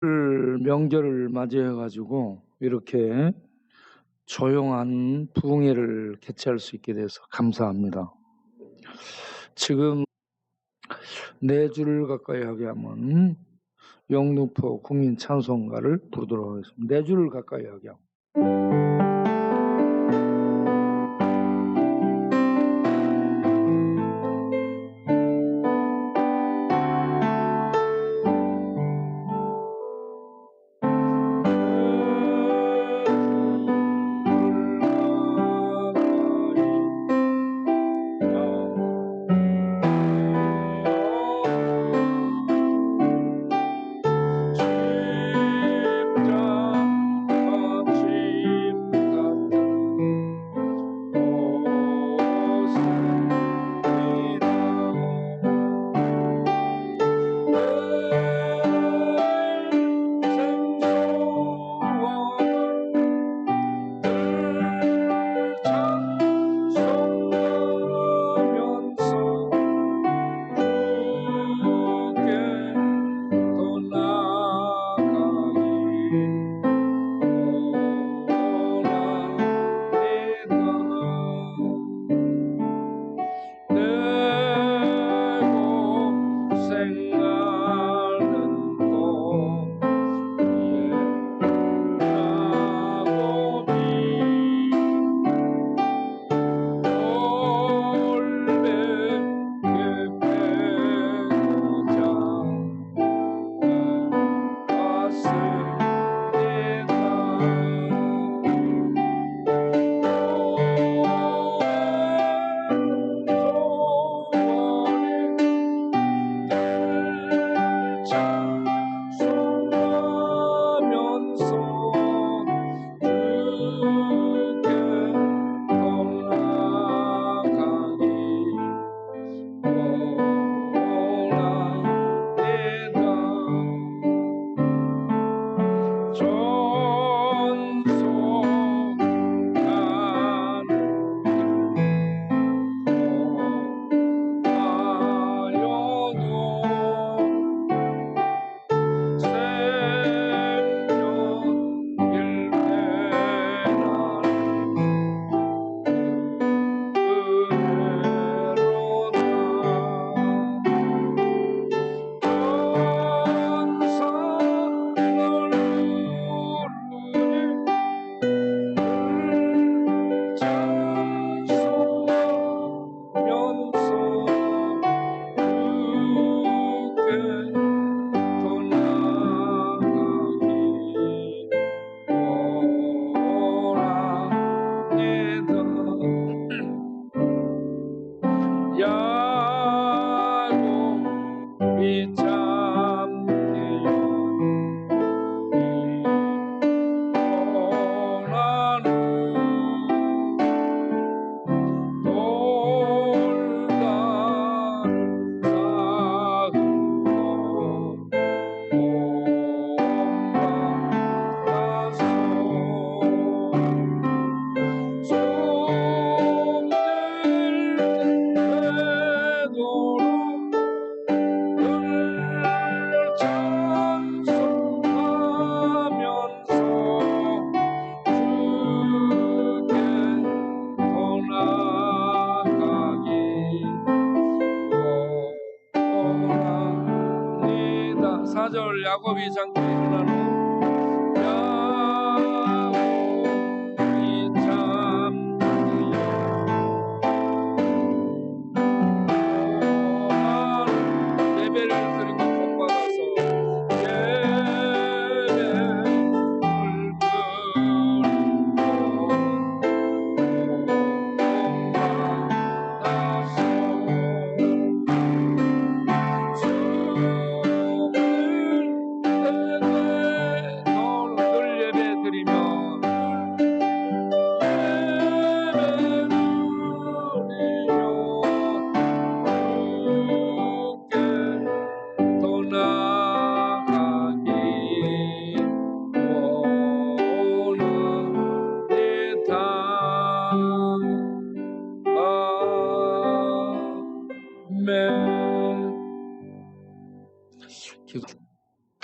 명절을 맞이해 가지고 이렇게 조용한 부흥회를 개최할 수 있게 돼서 감사합니다. 지금 4줄 가까이 하게 하면 영등포 국민 찬송가를 부르도록 하겠습니다. 4줄 가까이 하게 하면. 야곱이 장기 일어나는 야곱이 잠기어 예배를 드리고 본받아서 예배를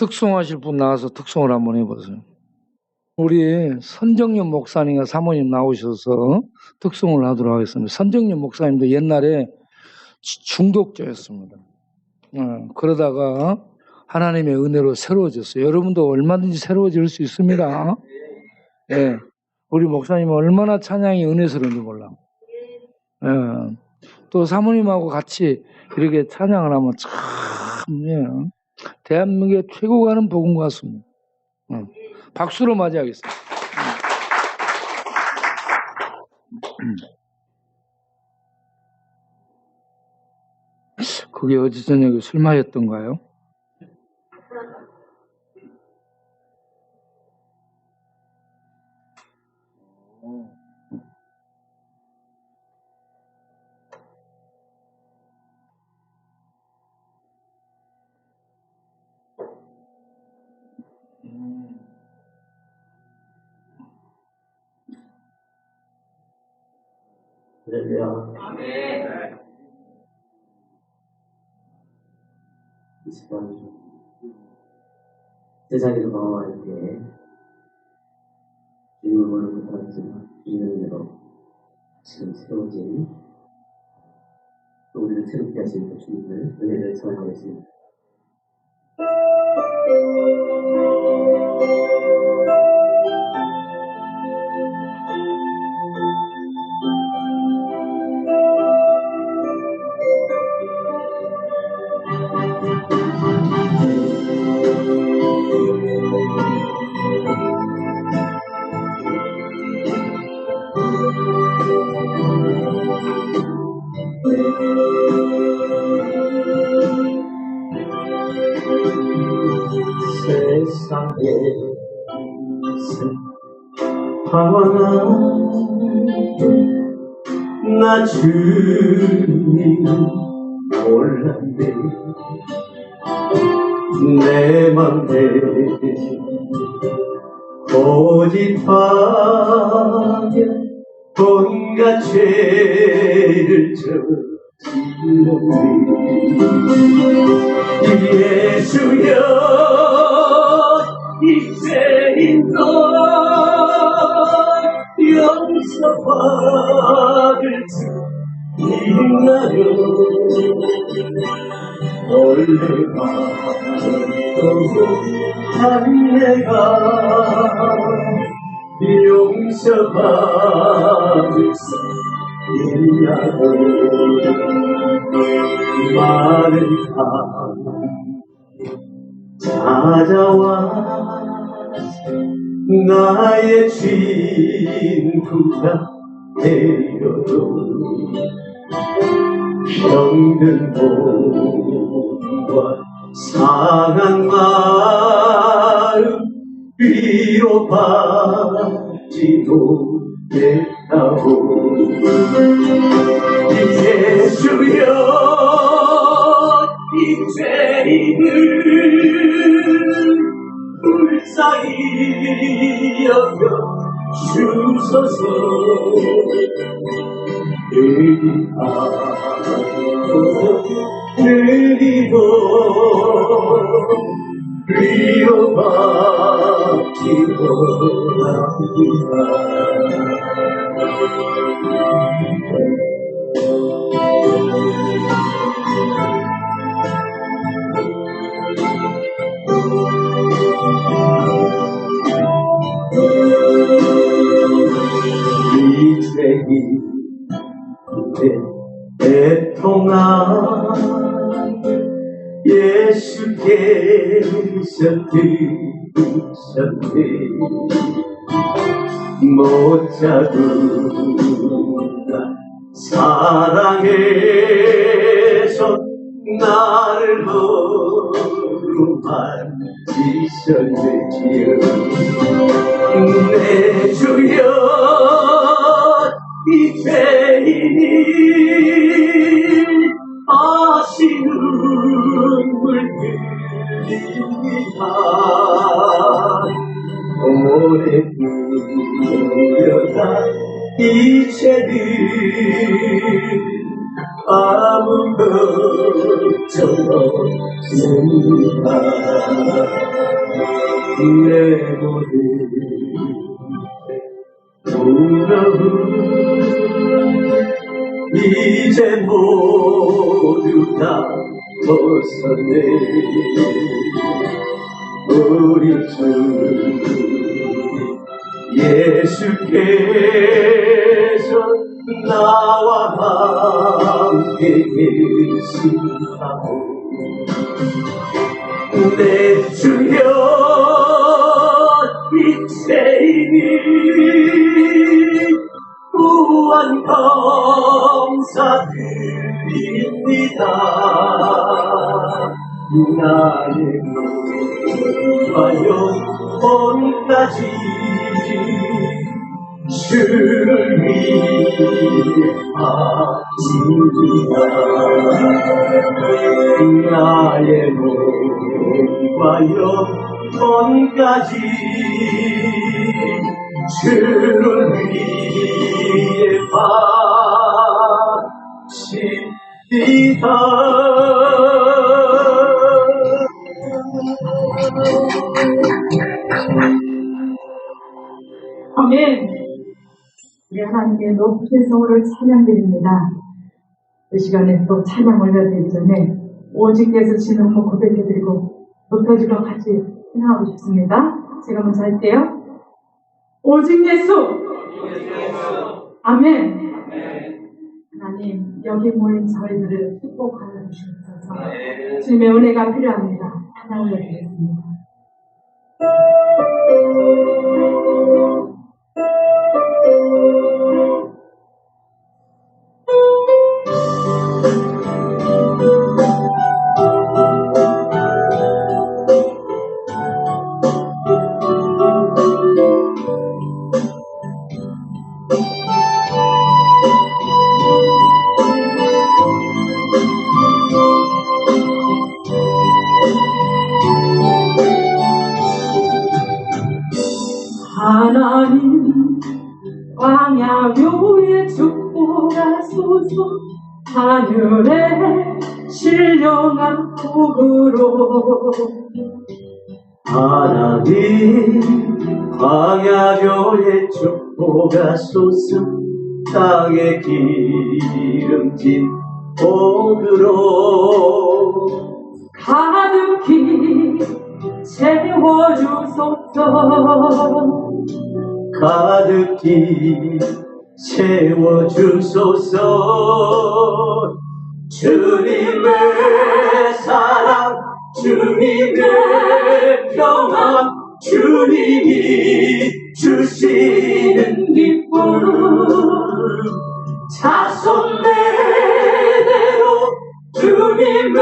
특송하실 분 나와서 특송을 한번 해보세요. 우리 선정년 목사님과 사모님 나오셔서 특송을 하도록 하겠습니다. 선정년 목사님도 옛날에 중독자였습니다. 그러다가 하나님의 은혜로 새로워졌어요. 여러분도 얼마든지 새로워질 수 있습니다. 예. 우리 목사님은 얼마나 찬양이 은혜스러운지 몰라. 예. 또 사모님하고 같이 이렇게 찬양을 하면 참, 예. 대한민국의 최고 가는 복음 같습니다. 박수로 맞이하겠습니다. 그게 어제 저녁에 술 마셨던가요? 할렐루야. 이 시간 세상에서 방황할 때 주님을 모르는 못하지만 주님의 은혜로 지금 새로워진 또 우리를 새롭게 하시는 주님을 은혜를 전하겠습니다. 세상에 방황한 나 주님 몰랐네. 내 맘에 고집하게 온갖 죄를 저질렀네. 예수여 이제인도 용서받을 수 있나요? 원래가 한 내가 용서받을 수 있나요? 많은 찾아와 나의 친구가 되어도 병든 몸과 상한 마음 위로받지 못했다고. 예수여 이 죄인을 불쌍히 여겨 주소서. 느리고 위로받지 못합니다. 이 죄인 애통한 예수께서 들으셨네. 못 잡으나 사랑해서 나를 만지셨네. 내 주여 이 죄인이 아시는 눈물 흘립니다. 오래 두려다 이 죄를 아무 걱정 없습니다. 내 모든 두려움 이제 모두 다 벗어내 우리 주 예수께서 나와 함께 계신다고 내 주여 이체이니 무한 감사드립니다. 나의 몸과 영혼까지 주를 위해 바칩니다. 나의 몸과 영혼까지 주를 위해 바칩니다. 아멘. 우리 하나님의 높으신 성으로 찬양드립니다. 이 시간에 또 찬양 올려드리기 전에 오직께서 지는 거 고백해드리고 높여주러 같이 찬양하고 싶습니다. 제가 먼저 할게요. 오직 예수! 아멘. 하나님, 여기 모인 저희들을 축복하여 주시옵소서. 주님의 은혜가 필요합니다. 찬양 올려드리겠습니다. 하나님 광야교의 축복하소서. 하늘에 신령한 복으로 하나님 광야교의 축복하소서. 땅에 기름진 복으로 가득히 채워주소서. 가득히 채워주소서. 주님의 사랑, 주님의 평안, 주님이 주시는 기쁨, 자손 대대로 주님의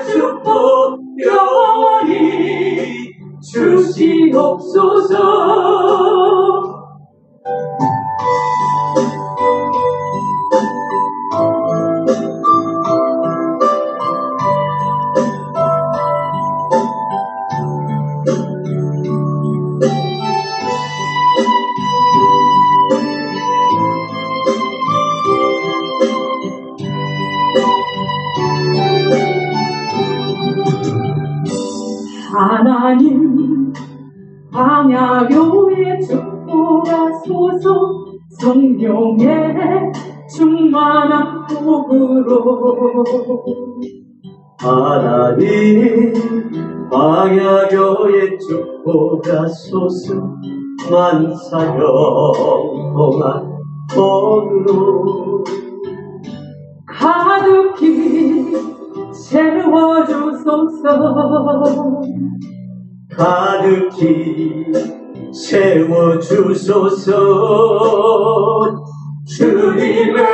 축복 영원히 주시옵소서. 하나님 광야교의 축복하소서. 성령의 충만한 복으로 하나님 광야교의 축복하소서. 만사형 동안 복으로 가득히 채워주소서. 가득히 채워주소서. 주님의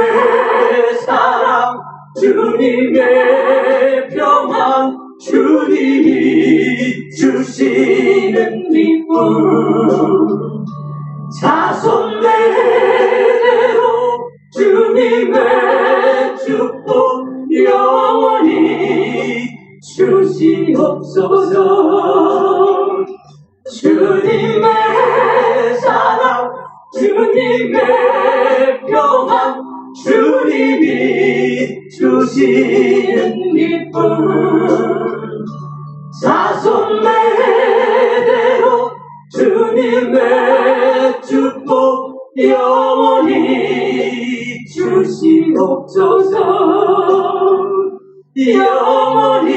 사랑, 주님의 평안, 주님이 주시는 기쁨, 자손 대대로 주님의 축복 영원히 주시옵소서. 주님의 사랑, 주님의 평안, 주님이 주시는 기쁨 자손매대로 주님의 축복 영원히 주시옵소서 영원히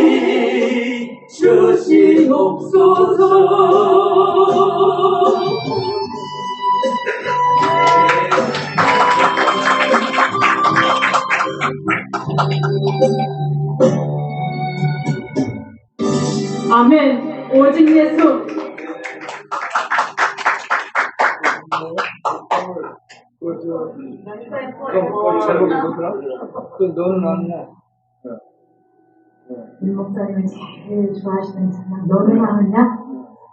주시옵소서. 아멘. 오직 예수. 제목이 뭐더라? 너는 아냐? 임 목사님이 제일 좋아하시는 찬양 너는 아느냐?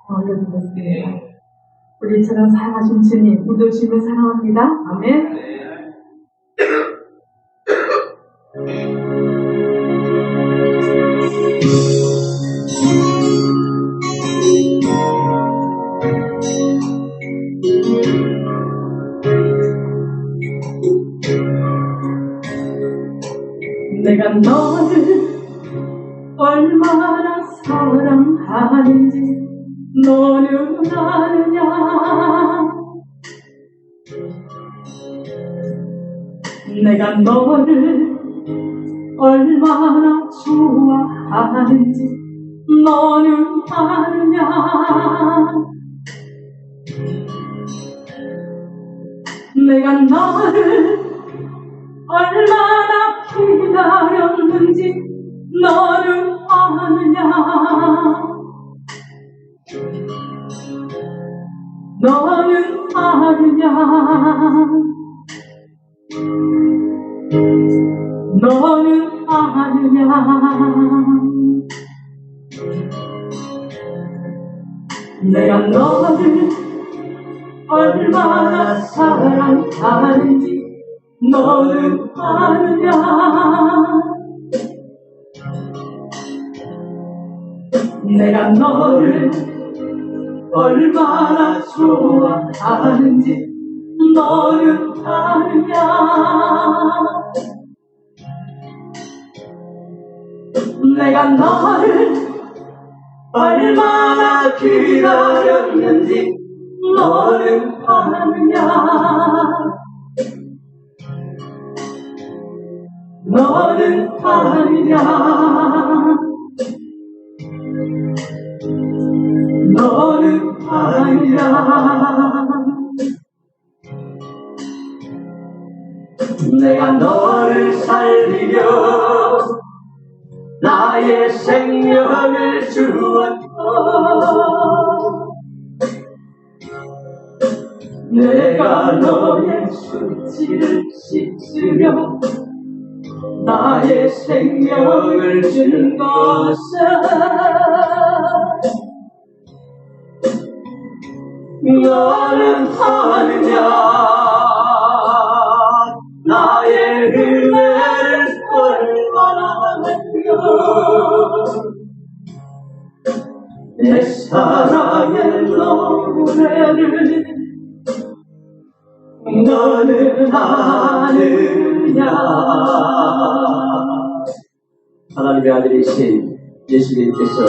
올려드렸습니다. 우리처럼 사랑하신 주님, 우리도 주님을 사랑합니다. 아멘. 내가 너를 얼마나 사랑하는지 너는 아느냐? 내가 너를 얼마나 좋아하는지 너는 아느냐? 내가 너를 얼마나 기다렸는지 너는 아느냐? 너는 아느냐? 너는 아느냐? 내가 너를 얼마나 사랑하는지 너는 아느냐? 내가 너를 얼마나 좋아하는지 너는 아느냐? 내가 너를 얼마나 기다렸는지 너는 아느냐? 너는 아느냐? 너는 아느냐? 내가 너를 살리려 나의 생명을 주었고 내가 너의 수치를 씻으려 나의 생명을 준 것은 너는 아느냐? 나의 은혜를 얼마나 알며 내 사랑의 노래를 너는 아느냐? 하나님의 아들이신 예수님께서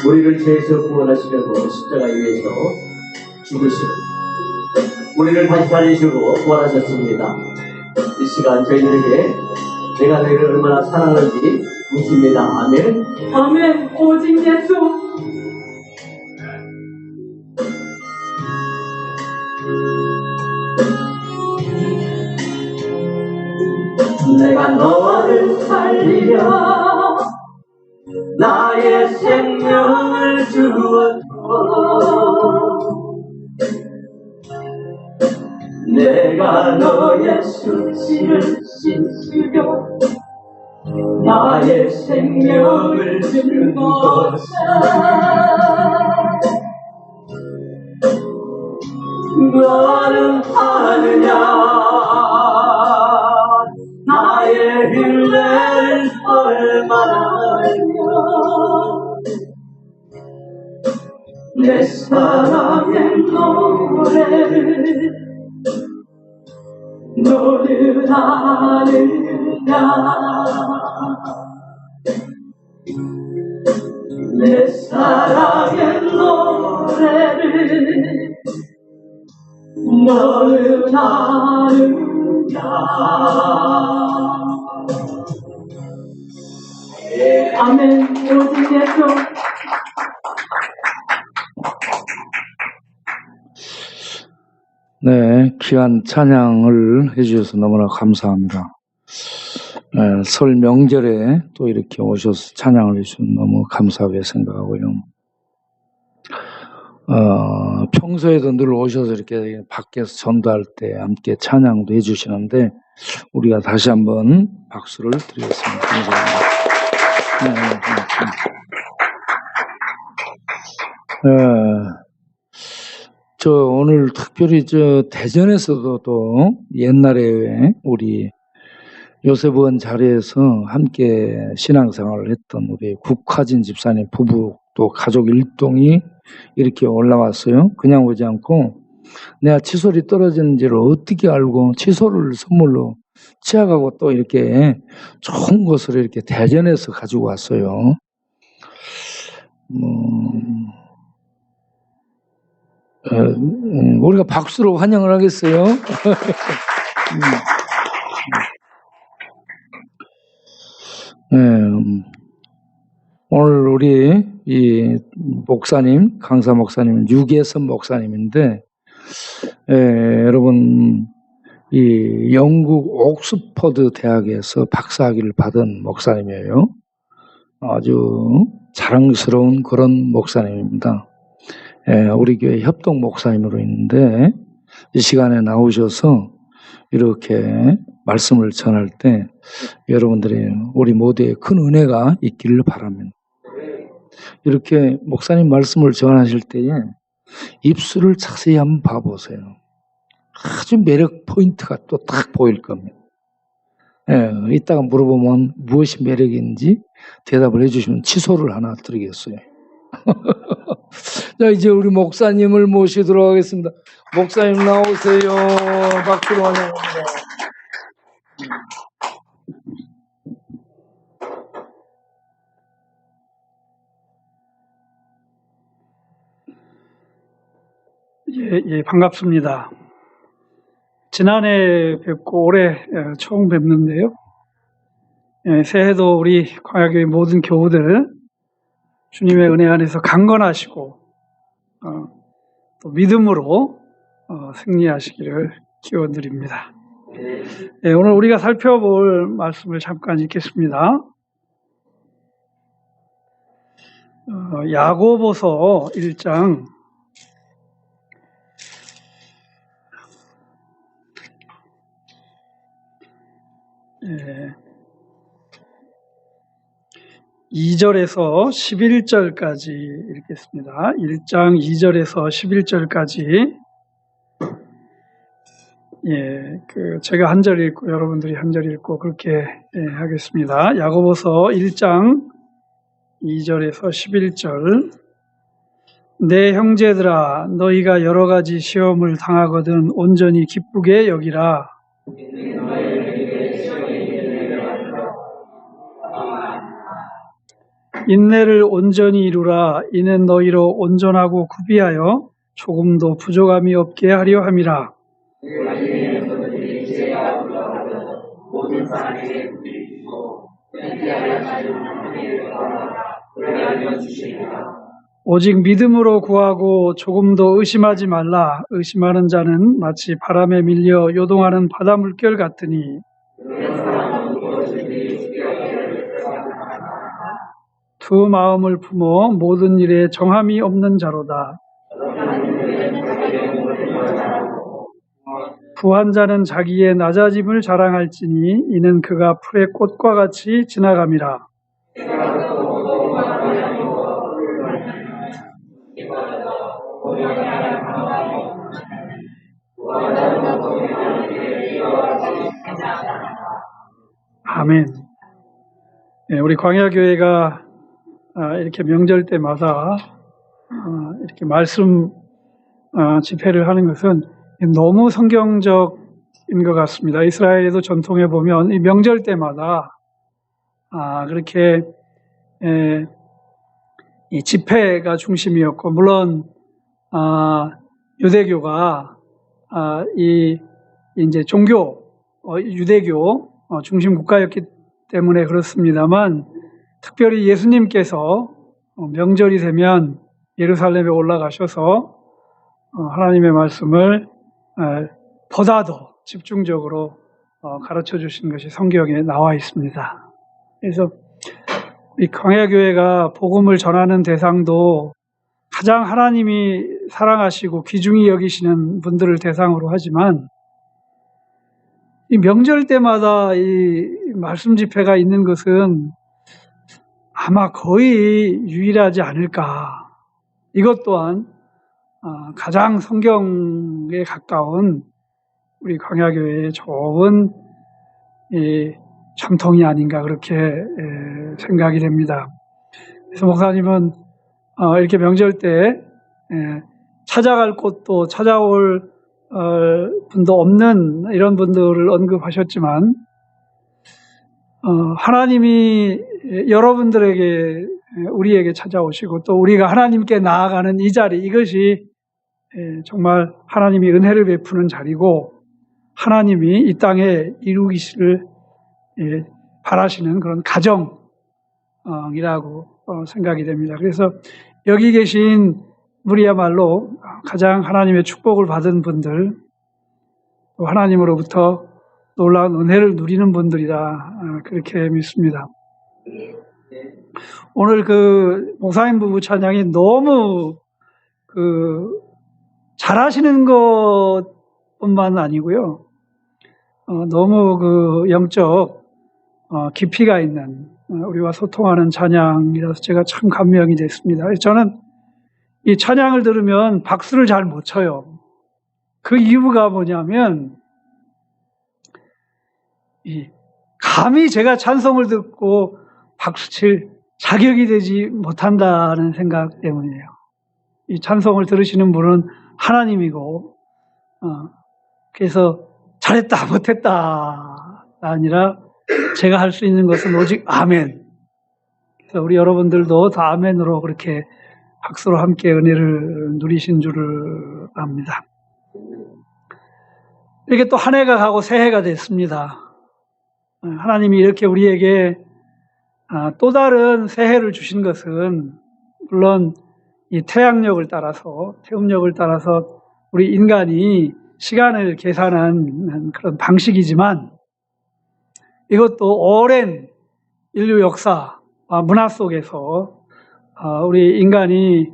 우리를 죄에서 구원하시려고 십자가 위에서 죽으시고 우리를 다시 살리시고 구원하셨습니다. 이 시간 저희들에게 내가 너희를 얼마나 사랑하는지 묻습니다. 아멘. 아멘. 오직 예수. 내가 너를 살리려 나의 생명을 주었고 내가 너의 수치를 씻으려 나의 생명을 준 것은 너는 아느냐? 나의 은혜를 얼마나 알며 내 사랑의 노래를 너는 아느냐? 내 사랑의 노래를 너는 아느냐. 아멘. 오직 예수. 네, 귀한 찬양을 해주셔서 너무나 감사합니다. 네, 설 명절에 또 이렇게 오셔서 찬양을 해주셔서 너무 감사하게 생각하고요. 평소에도 늘 오셔서 이렇게 밖에서 전도할 때 함께 찬양도 해주시는데 우리가 다시 한번 박수를 드리겠습니다. 감사합니다. 저 오늘 특별히 저 대전에서도 또 옛날에 우리 요셉원 자리에서 함께 신앙생활을 했던 우리 국화진 집사님 부부 또 가족 일동이 이렇게 올라왔어요. 그냥 오지 않고 내가 칫솔이 떨어지는지를 어떻게 알고 칫솔을 선물로 취하고 또 이렇게 좋은 것을 이렇게 대전에서 가지고 왔어요. 우리가 박수로 환영을 하겠어요. 오늘 우리 이 목사님, 강사 목사님은 유계선 목사님인데, 여러분 이 영국 옥스퍼드 대학에서 박사학위를 받은 목사님이에요. 아주 자랑스러운 그런 목사님입니다. 우리 교회 협동 목사님으로 있는데 이 시간에 나오셔서 이렇게 말씀을 전할 때 여러분들이 우리 모두의 큰 은혜가 있기를 바랍니다. 이렇게 목사님 말씀을 전하실 때에 입술을 자세히 한번 봐보세요. 아주 매력 포인트가 또 딱 보일 겁니다. 이따가 물어보면 무엇이 매력인지 대답을 해주시면 칫솔을 하나 드리겠어요. 자, 이제 우리 목사님을 모시도록 하겠습니다. 목사님 나오세요. 박수로 환영합니다. 예, 반갑습니다. 지난해 뵙고 올해 처음 뵙는데요. 새해도 우리 광야교회 모든 교우들 주님의 은혜 안에서 강건하시고 또 믿음으로 승리하시기를 기원드립니다. 오늘 우리가 살펴볼 말씀을 잠깐 읽겠습니다. 야고보서 1장 2절에서 11절까지 읽겠습니다. 1장 2절에서 11절까지 제가 한 절 읽고 여러분들이 한 절 읽고 그렇게 하겠습니다. 야고보서 1장 2절에서 11절. 내 형제들아 너희가 여러 가지 시험을 당하거든 온전히 기쁘게 여기라. 인내를 온전히 이루라. 이는 너희로 온전하고 구비하여 조금도 부족함이 없게 하려 함이라. 오직 믿음으로 구하고 조금도 의심하지 말라. 의심하는 자는 마치 바람에 밀려 요동하는 바다 물결 같으니 두 마음을 품어 모든 일에 정함이 없는 자로다. 부한 자는 자기의 낮아짐을 자랑할지니 이는 그가 풀의 꽃과 같이 지나감이라. 아멘. 우리 광야교회가 이렇게 명절 때마다 이렇게 말씀 집회를 하는 것은 너무 성경적 것 같습니다. 이스라엘에도 전통에 보면 이 명절 때마다 그렇게 이 집회가 중심이었고, 물론 유대교가 이제 종교 유대교 중심 국가였기 때문에 그렇습니다만, 특별히 예수님께서 명절이 되면 예루살렘에 올라가셔서 하나님의 말씀을 보다 더 집중적으로 가르쳐 주신 것이 성경에 나와 있습니다. 그래서 이 광야교회가 복음을 전하는 대상도 가장 하나님이 사랑하시고 귀중히 여기시는 분들을 대상으로 하지만, 이 명절 때마다 이 말씀 집회가 있는 것은 아마 거의 유일하지 않을까. 이것 또한 가장 성경에 가까운 우리 광야교회의 좋은 전통이 아닌가, 그렇게 생각이 됩니다. 그래서 목사님은 이렇게 명절 때 찾아갈 곳도 찾아올 분도 없는 이런 분들을 언급하셨지만, 하나님이 여러분들에게, 우리에게 찾아오시고 또 우리가 하나님께 나아가는 이 자리, 이것이 정말 하나님이 은혜를 베푸는 자리고, 하나님이 이 땅에 이루기를 바라시는 그런 가정이라고 생각이 됩니다. 그래서 여기 계신 우리야말로 가장 하나님의 축복을 받은 분들, 또 하나님으로부터 놀라운 은혜를 누리는 분들이다, 그렇게 믿습니다. 오늘 그 목사님 부부 찬양이 너무 잘하시는 것뿐만 아니고요, 너무 그 영적 깊이가 있는 우리와 소통하는 찬양이라서 제가 참 감명이 됐습니다. 저는 이 찬양을 들으면 박수를 잘 못 쳐요. 그 이유가 뭐냐면, 감히 제가 찬송을 듣고 박수칠 자격이 되지 못한다는 생각 때문이에요. 이 찬송을 들으시는 분은 하나님이고, 그래서 잘했다 못했다 아니라 제가 할 수 있는 것은 오직 아멘. 그래서 우리 여러분들도 다 아멘으로 그렇게 박수로 함께 은혜를 누리신 줄을 압니다. 이렇게 또 한 해가 가고 새해가 됐습니다. 하나님이 이렇게 우리에게 또 다른 새해를 주신 것은, 물론 이 태양력을 따라서, 태음력을 따라서 우리 인간이 시간을 계산한 그런 방식이지만, 이것도 오랜 인류 역사, 문화 속에서 우리 인간이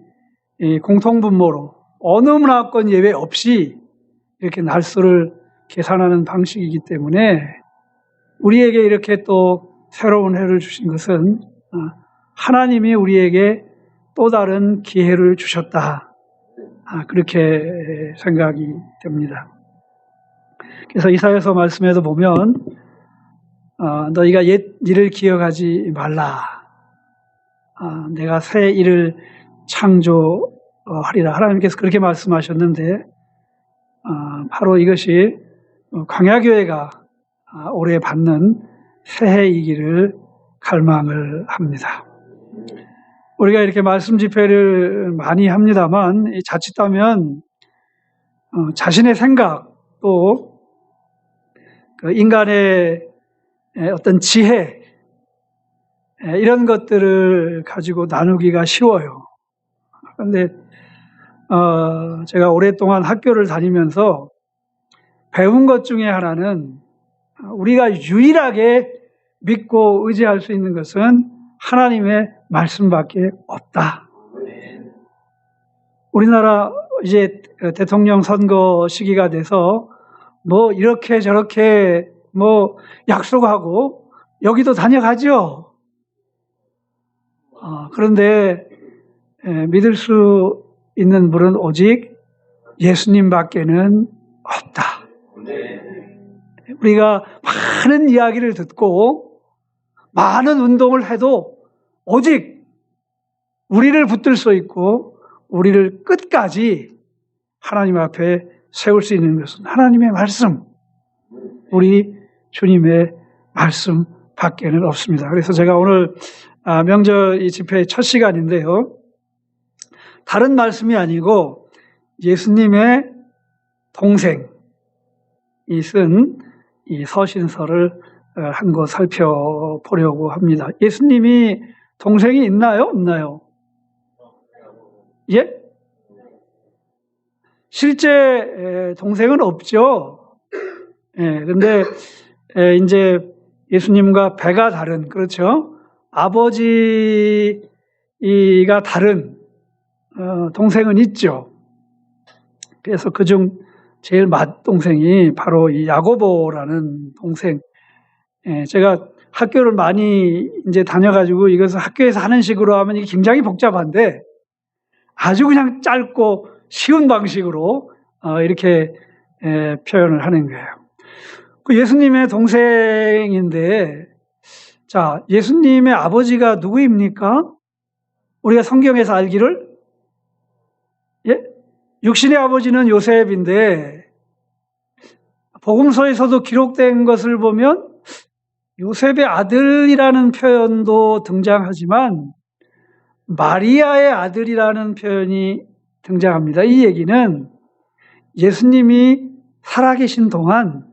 공통분모로 어느 문화권 예외 없이 이렇게 날수를 계산하는 방식이기 때문에, 우리에게 이렇게 또 새로운 해를 주신 것은 하나님이 우리에게 또 다른 기회를 주셨다, 그렇게 생각이 됩니다. 그래서 이사야서 말씀에도 보면 너희가 옛 일을 기억하지 말라, 내가 새 일을 창조하리라, 하나님께서 그렇게 말씀하셨는데, 바로 이것이 광야교회가 올해 받는 새해이기를 갈망을 합니다. 우리가 이렇게 말씀 집회를 많이 합니다만, 자칫하면 자신의 생각, 또 그 인간의 어떤 지혜, 이런 것들을 가지고 나누기가 쉬워요. 그런데 제가 오랫동안 학교를 다니면서 배운 것 중에 하나는, 우리가 유일하게 믿고 의지할 수 있는 것은 하나님의 말씀밖에 없다. 우리나라 이제 대통령 선거 시기가 돼서 뭐 이렇게 저렇게 뭐 약속하고 여기도 다녀가죠. 그런데 믿을 수 있는 분은 오직 예수님밖에는 없다. 우리가 많은 이야기를 듣고 많은 운동을 해도 오직 우리를 붙들 수 있고 우리를 끝까지 하나님 앞에 세울 수 있는 것은 하나님의 말씀, 우리 주님의 말씀 밖에는 없습니다. 그래서 제가 오늘 명절 이 집회의 첫 시간인데요. 다른 말씀이 아니고 예수님의 동생이 쓴 이 서신서를 한 거 살펴보려고 합니다. 예수님이 동생이 있나요? 없나요? 예? 실제 동생은 없죠. 예, 근데 이제 예수님과 배가 다른, 그렇죠? 아버지가 다른 동생은 있죠. 그래서 그중 제일 맏동생이 바로 이 야고보라는 동생. 예, 제가 학교를 많이 이제 다녀가지고 이것을 학교에서 하는 식으로 하면 이게 굉장히 복잡한데 아주 그냥 짧고 쉬운 방식으로 이렇게 표현을 하는 거예요. 그 예수님의 동생인데, 자, 예수님의 아버지가 누구입니까? 우리가 성경에서 알기를, 예? 육신의 아버지는 요셉인데, 복음서에서도 기록된 것을 보면 요셉의 아들이라는 표현도 등장하지만 마리아의 아들이라는 표현이 등장합니다. 이 얘기는 예수님이 살아계신 동안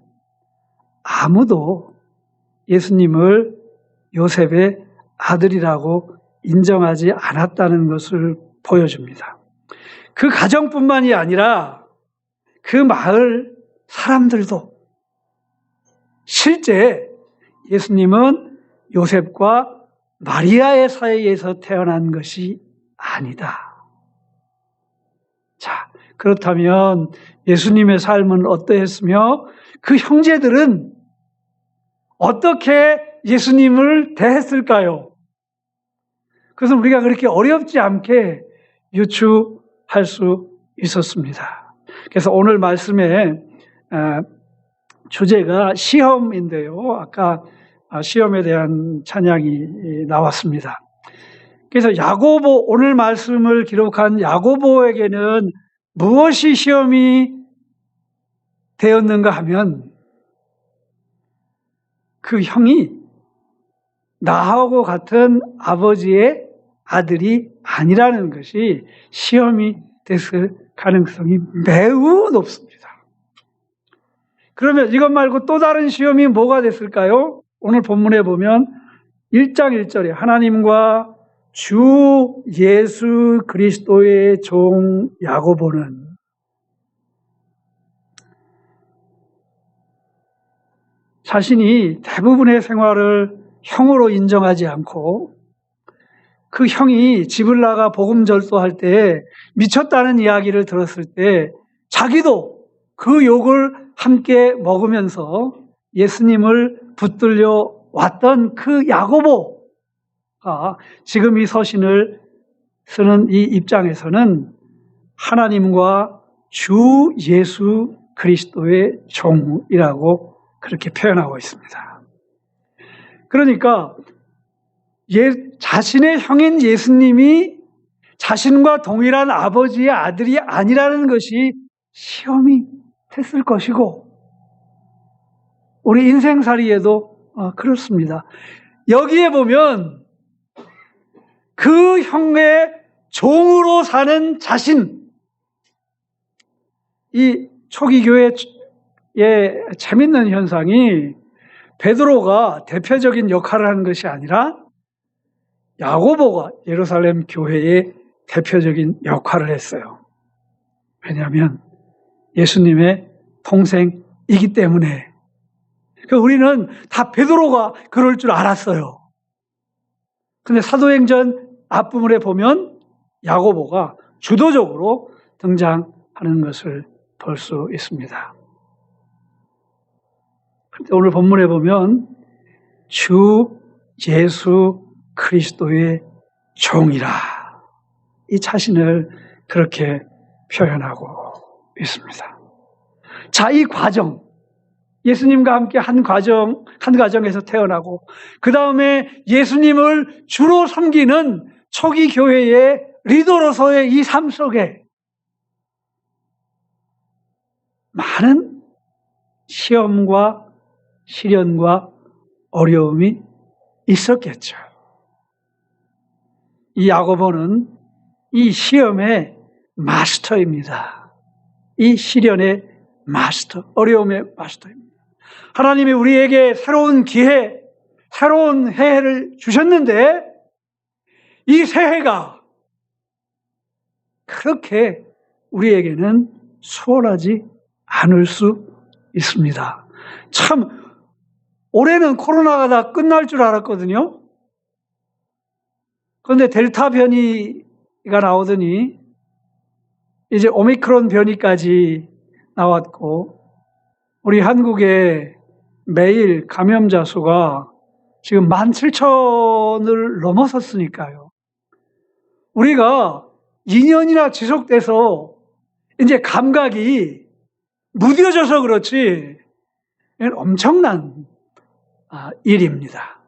아무도 예수님을 요셉의 아들이라고 인정하지 않았다는 것을 보여줍니다. 그 가정뿐만이 아니라 그 마을 사람들도 실제 예수님은 요셉과 마리아의 사이에서 태어난 것이 아니다. 자, 그렇다면 예수님의 삶은 어떠했으며 그 형제들은 어떻게 예수님을 대했을까요? 그것은 우리가 그렇게 어렵지 않게 유추할 수 있었습니다. 그래서 오늘 말씀의 주제가 시험인데요. 아까 시험에 대한 찬양이 나왔습니다. 그래서 야고보, 오늘 말씀을 기록한 야고보에게는 무엇이 시험이 되었는가 하면 그 형이 나하고 같은 아버지의 아들이 아니라는 것이 시험이 됐을 가능성이 매우 높습니다. 그러면 이것 말고 또 다른 시험이 뭐가 됐을까요? 오늘 본문에 보면 1장 1절에 하나님과 주 예수 그리스도의 종 야고보는 자신이 대부분의 생활을 형으로 인정하지 않고 그 형이 집을 나가 복음 전도할 때 미쳤다는 이야기를 들었을 때 자기도 그 욕을 함께 먹으면서 예수님을 붙들려 왔던 그 야고보가 지금 이 서신을 쓰는 이 입장에서는 하나님과 주 예수 그리스도의 종이라고 그렇게 표현하고 있습니다. 그러니까 자신의 형인 예수님이 자신과 동일한 아버지의 아들이 아니라는 것이 시험이 됐을 것이고 우리 인생살이에도 그렇습니다. 여기에 보면 그 형의 종으로 사는 자신, 이 초기 교회의 재밌는 현상이 베드로가 대표적인 역할을 하는 것이 아니라 야고보가 예루살렘 교회의 대표적인 역할을 했어요. 왜냐하면 예수님의 동생이기 때문에. 우리는 다 베드로가 그럴 줄 알았어요. 근데 사도행전 앞부분에 보면 야고보가 주도적으로 등장하는 것을 볼 수 있습니다. 오늘 본문에 보면 주 예수 그리스도의 종이라 이 자신을 그렇게 표현하고 있습니다. 자, 이 과정, 예수님과 함께 한 가정에서 태어나고 그 다음에 예수님을 주로 섬기는 초기 교회의 리더로서의 이 삶 속에 많은 시험과 시련과 어려움이 있었겠죠. 이 야고보는 이 시험의 마스터입니다. 이 시련의 마스터, 어려움의 마스터입니다. 하나님이 우리에게 새로운 기회, 새로운 해를 주셨는데 이 새해가 그렇게 우리에게는 수월하지 않을 수 있습니다. 참 올해는 코로나가 다 끝날 줄 알았거든요. 그런데 델타 변이가 나오더니 이제 오미크론 변이까지 나왔고 우리 한국의 매일 감염자 수가 지금 17,000을 넘어섰으니까요. 우리가 2년이나 지속돼서 이제 감각이 무뎌져서 그렇지 이건 엄청난 일입니다.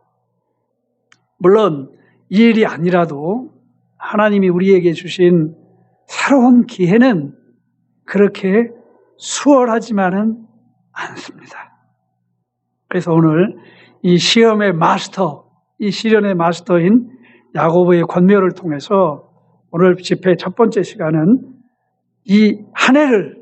물론 이 일이 아니라도 하나님이 우리에게 주신 새로운 기회는 그렇게 수월하지만은 않습니다. 그래서 오늘 이 시험의 마스터, 이 시련의 마스터인 야고보의 권면을 통해서 오늘 집회 첫 번째 시간은 이 한 해를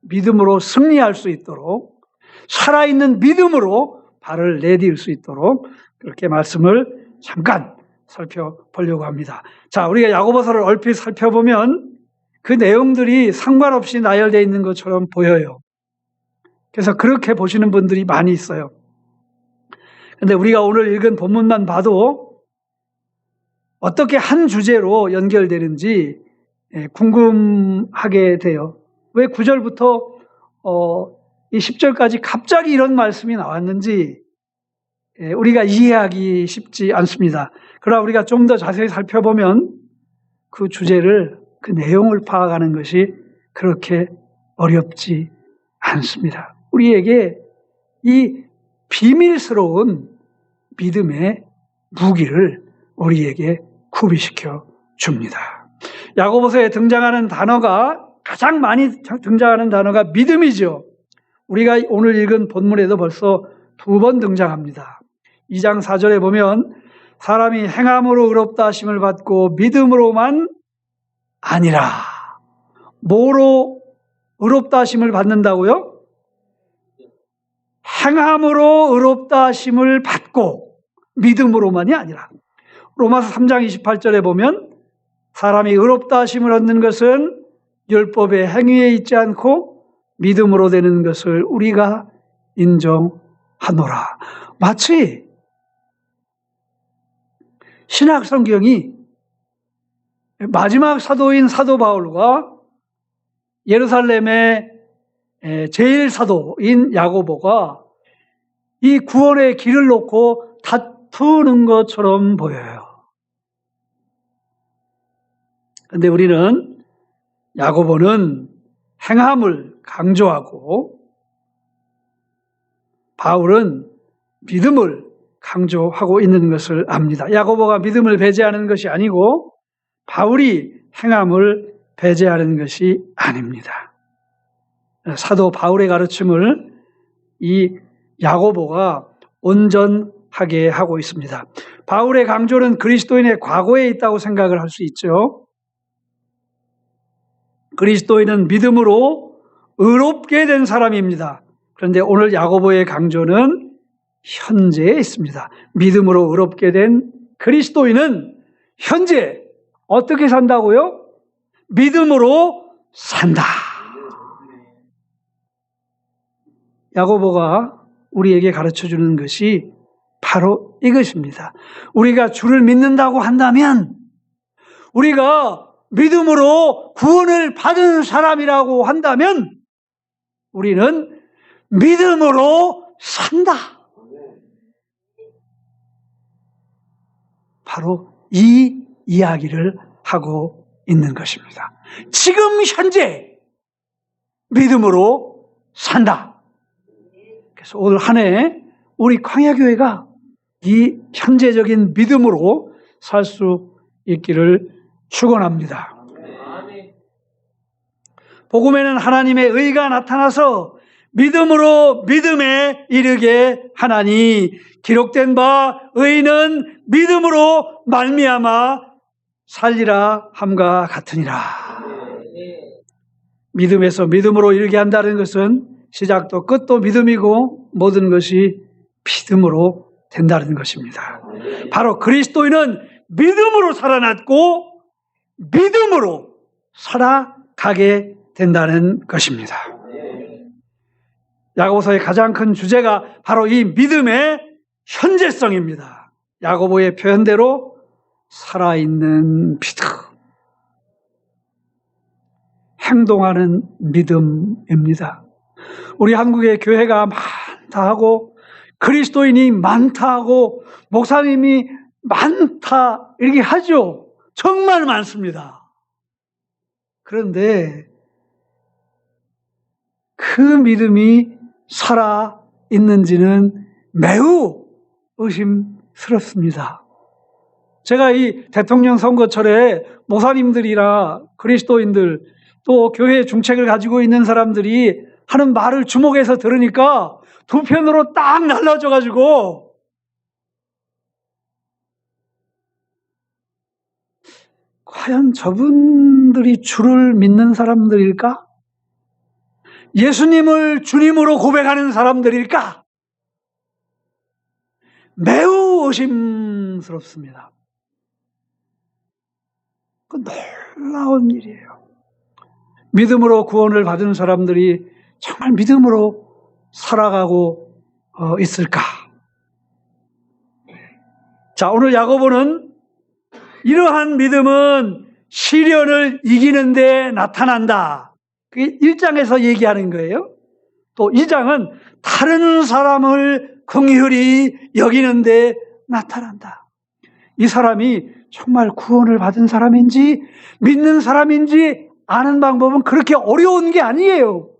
믿음으로 승리할 수 있도록 살아있는 믿음으로 발을 내딜 수 있도록 그렇게 말씀을 잠깐 살펴보려고 합니다. 자, 우리가 야고보서를 얼핏 살펴보면 그 내용들이 상관없이 나열되어 있는 것처럼 보여요. 그래서 그렇게 보시는 분들이 많이 있어요. 그런데 우리가 오늘 읽은 본문만 봐도 어떻게 한 주제로 연결되는지 궁금하게 돼요. 왜 9절부터 이 10절까지 갑자기 이런 말씀이 나왔는지 우리가 이해하기 쉽지 않습니다. 그러나 우리가 좀 더 자세히 살펴보면 그 주제를, 그 내용을 파악하는 것이 그렇게 어렵지 않습니다. 우리에게 이 비밀스러운 믿음의 무기를 우리에게 구비시켜 줍니다. 야고보서에 등장하는 단어가 가장 많이 등장하는 단어가 믿음이죠. 우리가 오늘 읽은 본문에도 벌써 2번 등장합니다. 2장 4절에 보면 사람이 행함으로 의롭다 하심을 받고 믿음으로만 아니라 뭐로 의롭다 하심을 받는다고요? 행함으로 의롭다 하심을 받고 믿음으로만이 아니라 로마서 3장 28절에 보면 사람이 의롭다 하심을 얻는 것은 율법의 행위에 있지 않고 믿음으로 되는 것을 우리가 인정하노라. 마치 신약 성경이 마지막 사도인 사도 바울과 예루살렘의 제일 사도인 야고보가 이 구원의 길을 놓고 다투는 것처럼 보여요. 그런데 우리는 야고보는 행함을 강조하고 바울은 믿음을 강조하고 있는 것을 압니다. 야고보가 믿음을 배제하는 것이 아니고 바울이 행함을 배제하는 것이 아닙니다. 사도 바울의 가르침을 이 야고보가 온전하게 하고 있습니다. 바울의 강조는 그리스도인의 과거에 있다고 생각을 할 수 있죠. 그리스도인은 믿음으로 의롭게 된 사람입니다. 그런데 오늘 야고보의 강조는 현재에 있습니다. 믿음으로 의롭게 된 그리스도인은 현재 어떻게 산다고요? 믿음으로 산다. 야고보가 우리에게 가르쳐주는 것이 바로 이것입니다. 우리가 주를 믿는다고 한다면, 우리가 믿음으로 구원을 받은 사람이라고 한다면 우리는 믿음으로 산다. 바로 이 이야기를 하고 있는 것입니다. 지금 현재 믿음으로 산다. 그래서 오늘 한 해 우리 광야교회가 이 현재적인 믿음으로 살 수 있기를 축원합니다. 복음에는 하나님의 의가 나타나서 믿음으로 믿음에 이르게 하나니 기록된 바 의인은 믿음으로 말미암아 살리라 함과 같으니라. 믿음에서 믿음으로 이르게 한다는 것은 시작도 끝도 믿음이고 모든 것이 믿음으로 된다는 것입니다. 바로 그리스도인은 믿음으로 살아났고 믿음으로 살아가게 된다는 것입니다. 야고보서의 가장 큰 주제가 바로 이 믿음의 현재성입니다. 야고보의 표현대로 살아있는 믿음, 행동하는 믿음입니다. 우리 한국의 교회가 많다 하고 그리스도인이 많다 하고 목사님이 많다 이렇게 하죠. 정말 많습니다. 그런데 그 믿음이 살아있는지는 매우 의심스럽습니다. 제가 이 대통령 선거철에 목사님들이나 그리스도인들 또 교회 중책을 가지고 있는 사람들이 하는 말을 주목해서 들으니까 두 편으로 딱 날라져가지고 과연 저분들이 주를 믿는 사람들일까? 예수님을 주님으로 고백하는 사람들일까? 매우 의심스럽습니다. 그 놀라운 일이에요. 믿음으로 구원을 받은 사람들이 정말 믿음으로 살아가고 있을까? 자, 오늘 야고보는 이러한 믿음은 시련을 이기는 데 나타난다. 그게 1장에서 얘기하는 거예요. 또 2장은 다른 사람을 긍휼히 여기는 데 나타난다. 이 사람이 정말 구원을 받은 사람인지 믿는 사람인지 아는 방법은 그렇게 어려운 게 아니에요.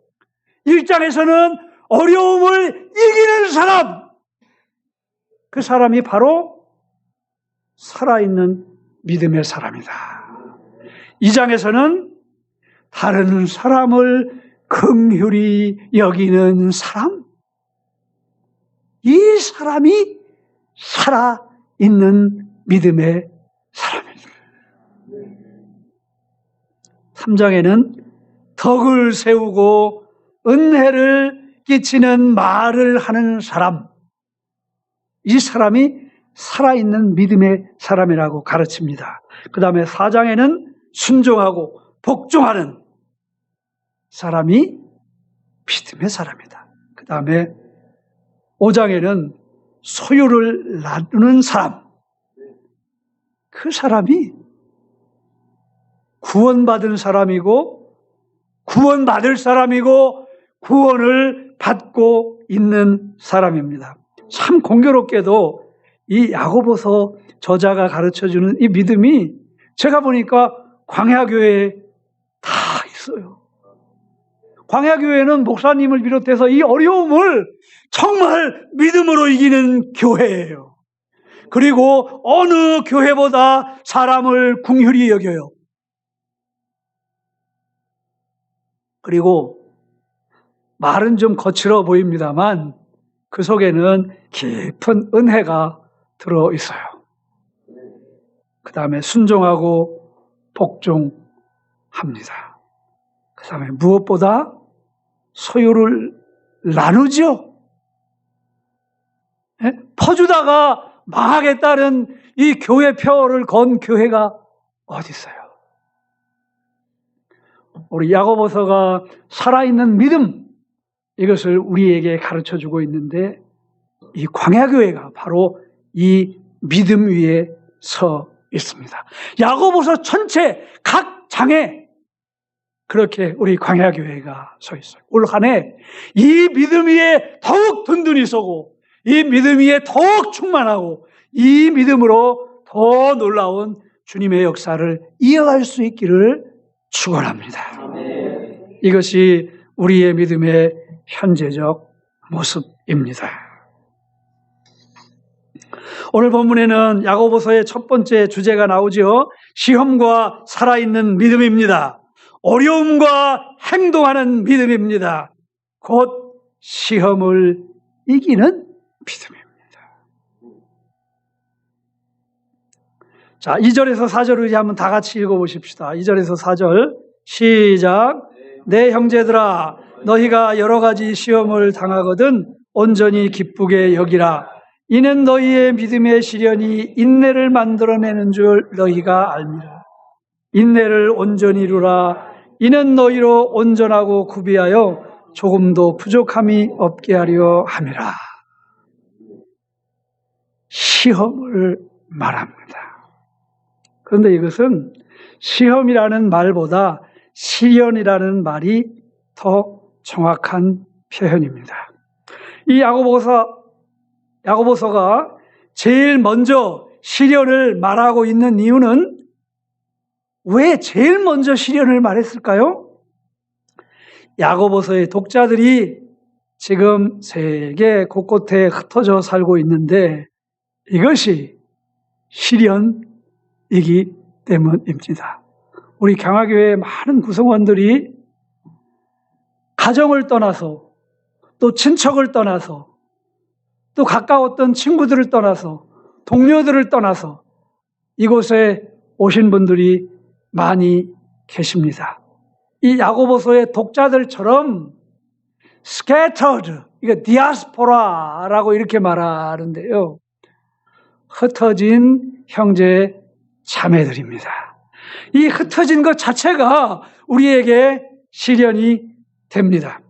1장에서는 어려움을 이기는 사람, 그 사람이 바로 살아있는 믿음의 사람이다. 2장에서는 다른 사람을 긍휼히 여기는 사람, 이 사람이 살아있는 믿음의 사람입니다. 3장에는 덕을 세우고 은혜를 끼치는 말을 하는 사람, 이 사람이 살아있는 믿음의 사람이라고 가르칩니다. 그 다음에 4장에는 순종하고 복종하는 사람이 믿음의 사람이다. 그 다음에 5장에는 소유를 나누는 사람, 그 사람이 구원받은 사람이고 구원받을 사람이고 구원을 받고 있는 사람입니다. 참 공교롭게도 이 야고보서 저자가 가르쳐주는 이 믿음이 제가 보니까 광야교회에 다 있어요. 광야교회는 목사님을 비롯해서 이 어려움을 정말 믿음으로 이기는 교회예요. 그리고 어느 교회보다 사람을 긍휼히 여겨요. 그리고 말은 좀 거칠어 보입니다만 그 속에는 깊은 은혜가 들어있어요. 그 다음에 순종하고 복종합니다. 그 다음에 무엇보다 소유를 나누죠. 퍼주다가 망하겠다는 이 교회 표를 건 교회가 어디 있어요? 우리 야고보서가 살아있는 믿음, 이것을 우리에게 가르쳐주고 있는데 이 광야교회가 바로 이 믿음 위에 서 있습니다. 야고보서 전체 각 장에 그렇게 우리 광야교회가 서 있어요. 올 한 해 이 믿음 위에 더욱 든든히 서고 이 믿음 위에 더욱 충만하고 이 믿음으로 더 놀라운 주님의 역사를 이어갈 수 있기를 축원합니다. 이것이 우리의 믿음의 현재적 모습입니다. 오늘 본문에는 야고보서의 첫 번째 주제가 나오죠. 시험과 살아있는 믿음입니다. 어려움과 행동하는 믿음입니다. 곧 시험을 이기는 믿음입니다. 자, 2절에서 4절을 이제 한번 다 같이 읽어보십시다. 2절에서 4절 시작. 내 형제들아 너희가 여러 가지 시험을 당하거든 온전히 기쁘게 여기라. 이는 너희의 믿음의 시련이 인내를 만들어내는 줄 너희가 알미라. 인내를 온전히 이루라. 이는 너희로 온전하고 구비하여 조금도 부족함이 없게 하려 함이라. 시험을 말합니다. 그런데 이것은 시험이라는 말보다 시련이라는 말이 더 정확한 표현입니다. 이 야고보서가 제일 먼저 시련을 말하고 있는 이유는 왜 제일 먼저 시련을 말했을까요? 야고보서의 독자들이 지금 세계 곳곳에 흩어져 살고 있는데 이것이 시련이기 때문입니다. 우리 경화교회의 많은 구성원들이 가정을 떠나서 또 친척을 떠나서 또 가까웠던 친구들을 떠나서 동료들을 떠나서 이곳에 오신 분들이 많이 계십니다. 이 야고보서의 독자들처럼 scattered, 이거 디아스포라라고 이렇게 말하는데요. 흩어진 형제 자매들입니다. 이 흩어진 것 자체가 우리에게 시련이 됩니다.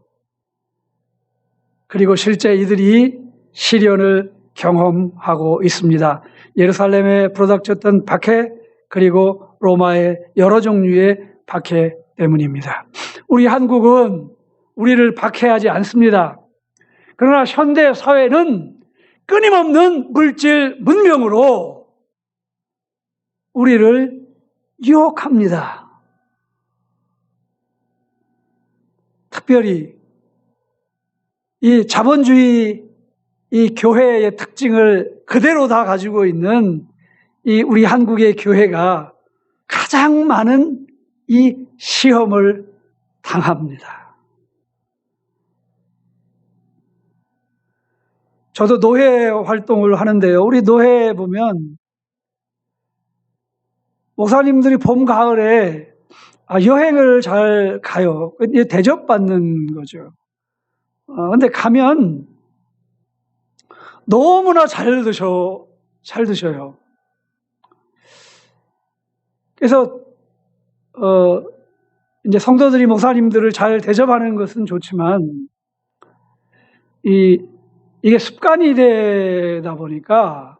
그리고 실제 이들이 시련을 경험하고 있습니다. 예루살렘에 불어닥쳤던 박해, 그리고 로마의 여러 종류의 박해 때문입니다. 우리 한국은 우리를 박해하지 않습니다. 그러나 현대 사회는 끊임없는 물질 문명으로 우리를 유혹합니다. 특별히 이 자본주의 이 교회의 특징을 그대로 다 가지고 있는 이 우리 한국의 교회가 가장 많은 이 시험을 당합니다. 저도 노회 활동을 하는데요. 우리 노회에 보면 목사님들이 봄, 가을에 여행을 잘 가요. 대접받는 거죠. 근데 가면 너무나 잘 드셔요. 그래서 이제 성도들이 목사님들을 잘 대접하는 것은 좋지만 이게 습관이 되다 보니까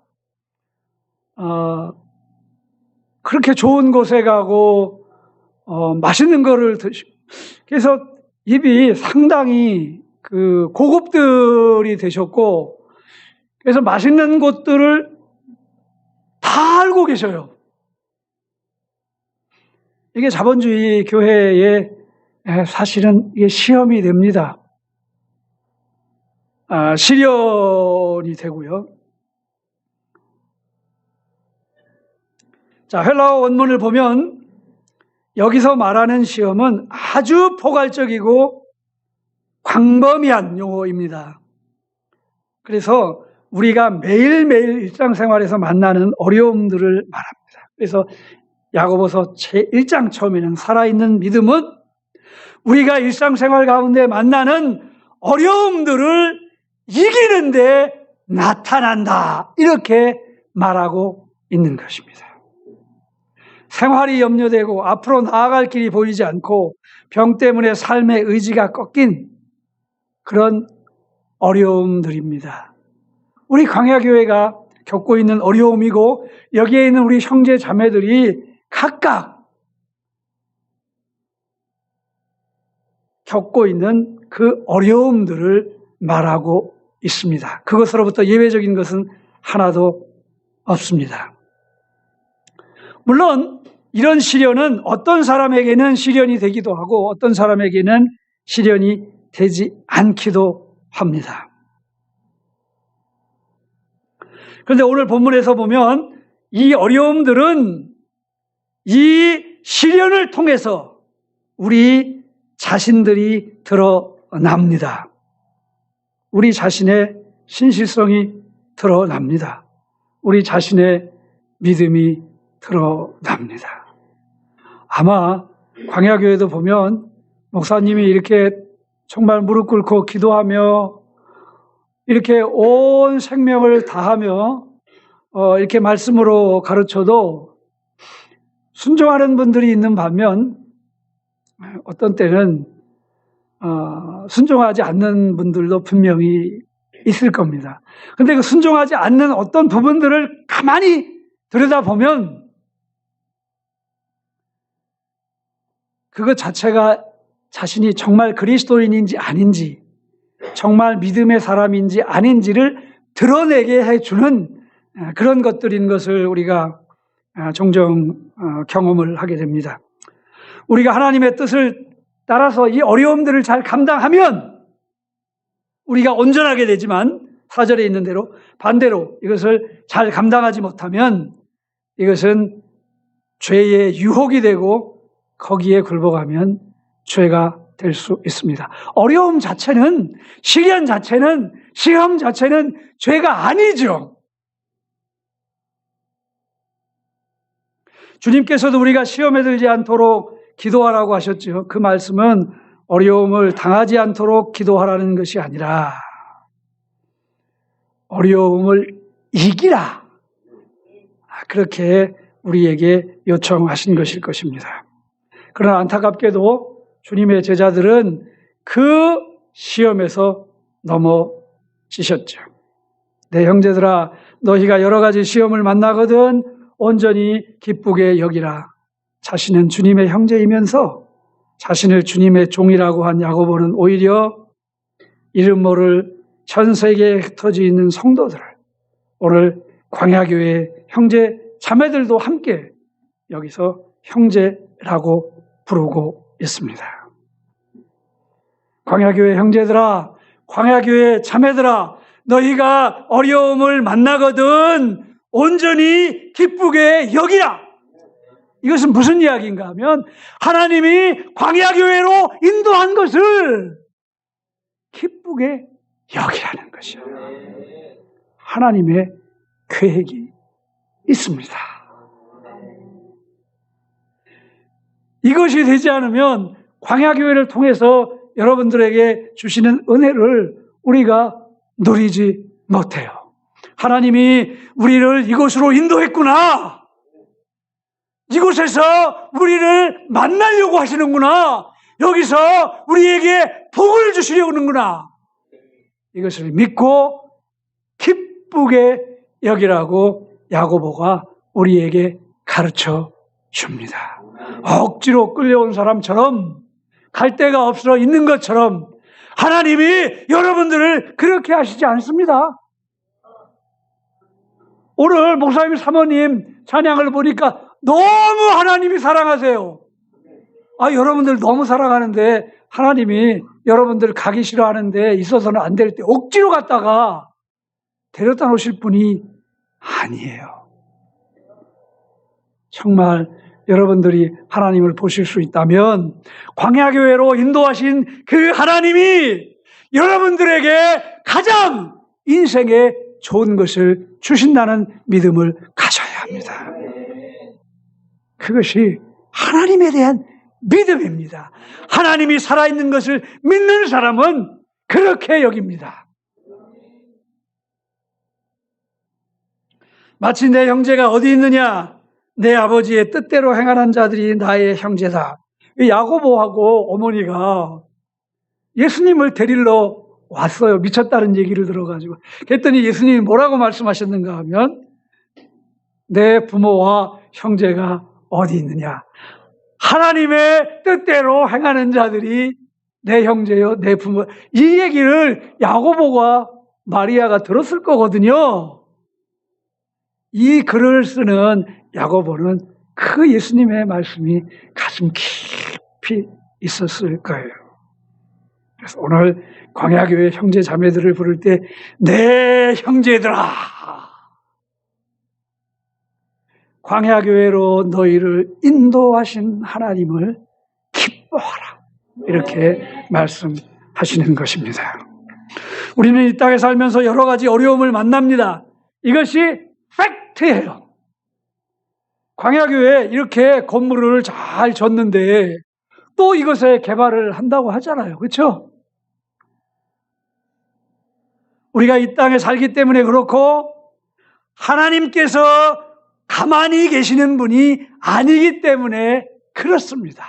그렇게 좋은 곳에 가고 맛있는 거를 드시고 그래서 입이 상당히 그 고급들이 되셨고 그래서 맛있는 곳들을 다 알고 계셔요. 이게 자본주의 교회의 사실은 이게 시험이 됩니다. 시련이 되고요. 자, 헬라어 원문을 보면 여기서 말하는 시험은 아주 포괄적이고 광범위한 용어입니다. 그래서 우리가 매일매일 일상생활에서 만나는 어려움들을 말합니다. 그래서 야고보서 제1장 처음에는 살아있는 믿음은 우리가 일상생활 가운데 만나는 어려움들을 이기는 데 나타난다. 이렇게 말하고 있는 것입니다. 생활이 염려되고 앞으로 나아갈 길이 보이지 않고 병 때문에 삶의 의지가 꺾인 그런 어려움들입니다. 우리 광야교회가 겪고 있는 어려움이고 여기에 있는 우리 형제 자매들이 각각 겪고 있는 그 어려움들을 말하고 있습니다. 그것으로부터 예외적인 것은 하나도 없습니다. 물론 이런 시련은 어떤 사람에게는 시련이 되기도 하고 어떤 사람에게는 시련이 되지 않기도 합니다. 그런데 오늘 본문에서 보면 이 어려움들은 이 시련을 통해서 우리 자신들이 드러납니다. 우리 자신의 신실성이 드러납니다. 우리 자신의 믿음이 드러납니다. 아마 광야교회도 보면 목사님이 이렇게 정말 무릎 꿇고 기도하며 이렇게 온 생명을 다하며 이렇게 말씀으로 가르쳐도 순종하는 분들이 있는 반면 어떤 때는 순종하지 않는 분들도 분명히 있을 겁니다. 근데 그 순종하지 않는 어떤 부분들을 가만히 들여다보면 그것 자체가 자신이 정말 그리스도인인지 아닌지, 정말 믿음의 사람인지 아닌지를 드러내게 해주는 그런 것들인 것을 우리가 종종 경험을 하게 됩니다. 우리가 하나님의 뜻을 따라서 이 어려움들을 잘 감당하면 우리가 온전하게 되지만 4절에 있는 대로 반대로 이것을 잘 감당하지 못하면 이것은 죄의 유혹이 되고 거기에 굴복하면 죄가 될 수 있습니다. 어려움 자체는, 시련 자체는, 시험 자체는 죄가 아니죠. 주님께서도 우리가 시험에 들지 않도록 기도하라고 하셨죠. 그 말씀은 어려움을 당하지 않도록 기도하라는 것이 아니라 어려움을 이기라, 그렇게 우리에게 요청하신 것일 것입니다. 그러나 안타깝게도 주님의 제자들은 그 시험에서 넘어지셨죠. 내 형제들아, 너희가 여러 가지 시험을 만나거든 온전히 기쁘게 여기라. 자신은 주님의 형제이면서 자신을 주님의 종이라고 한 야고보는 오히려 이름 모를 전 세계에 흩어져 있는 성도들을, 오늘 광야교회 형제 자매들도 함께 여기서 형제라고 부르고 있습니다. 광야교회 형제들아, 광야교회 자매들아, 너희가 어려움을 만나거든 온전히 기쁘게 여기라. 이것은 무슨 이야기인가 하면 하나님이 광야교회로 인도한 것을 기쁘게 여기라는 것이에요. 하나님의 계획이 있습니다. 이것이 되지 않으면 광야교회를 통해서 여러분들에게 주시는 은혜를 우리가 누리지 못해요. 하나님이 우리를 이곳으로 인도했구나. 이곳에서 우리를 만나려고 하시는구나. 여기서 우리에게 복을 주시려고 하는구나. 이것을 믿고 기쁘게 여기라고 야고보가 우리에게 가르쳐 줍니다. 억지로 끌려온 사람처럼, 갈 데가 없어 있는 것처럼 하나님이 여러분들을 그렇게 하시지 않습니다. 오늘 목사님 사모님 찬양을 보니까 너무 하나님이 사랑하세요. 여러분들 너무 사랑하는데 하나님이 여러분들 가기 싫어하는데 있어서는 안 될 때 억지로 갔다가 데려다 놓으실 분이 아니에요. 정말 여러분들이 하나님을 보실 수 있다면 광야교회로 인도하신 그 하나님이 여러분들에게 가장 인생에 좋은 것을 주신다는 믿음을 가져야 합니다. 그것이 하나님에 대한 믿음입니다. 하나님이 살아있는 것을 믿는 사람은 그렇게 여깁니다. 마치 내 형제가 어디 있느냐? 내 아버지의 뜻대로 행하는 자들이 나의 형제다. 야고보하고 어머니가 예수님을 데리러 왔어요. 미쳤다는 얘기를 들어가지고. 그랬더니 예수님이 뭐라고 말씀하셨는가 하면 내 부모와 형제가 어디 있느냐? 하나님의 뜻대로 행하는 자들이 내 형제요, 내 부모. 이 얘기를 야고보가 마리아가 들었을 거거든요. 이 글을 쓰는 야고보는 그 예수님의 말씀이 가슴 깊이 있었을 거예요. 그래서 오늘 광야교회 형제 자매들을 부를 때 내 형제들아, 광야교회로 너희를 인도하신 하나님을 기뻐하라, 이렇게 말씀하시는 것입니다. 우리는 이 땅에 살면서 여러 가지 어려움을 만납니다. 이것이 팩트예요. 광야교회에 이렇게 건물을 잘 졌는데 또 이것에 개발을 한다고 하잖아요. 그렇죠? 우리가 이 땅에 살기 때문에 그렇고 하나님께서 가만히 계시는 분이 아니기 때문에 그렇습니다.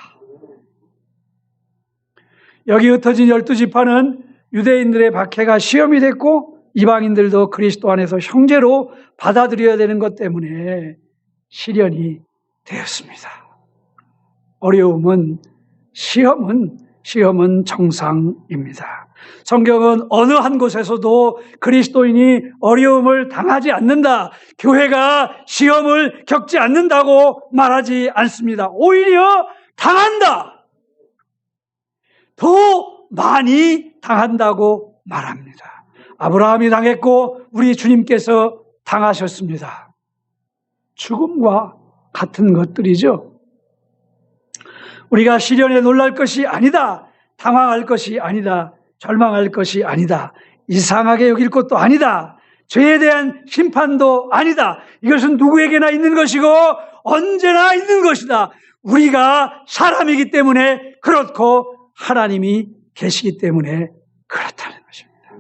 여기 흩어진 12지파는 유대인들의 박해가 시험이 됐고 이방인들도 그리스도 안에서 형제로 받아들여야 되는 것 때문에 시련이 되었습니다. 어려움은 시험은 정상입니다. 성경은 어느 한 곳에서도 그리스도인이 어려움을 당하지 않는다, 교회가 시험을 겪지 않는다고 말하지 않습니다. 오히려 당한다, 더 많이 당한다고 말합니다. 아브라함이 당했고 우리 주님께서 당하셨습니다. 죽음과 같은 것들이죠. 우리가 시련에 놀랄 것이 아니다, 당황할 것이 아니다, 절망할 것이 아니다, 이상하게 여길 것도 아니다, 죄에 대한 심판도 아니다. 이것은 누구에게나 있는 것이고 언제나 있는 것이다. 우리가 사람이기 때문에 그렇고 하나님이 계시기 때문에 그렇다는 것입니다.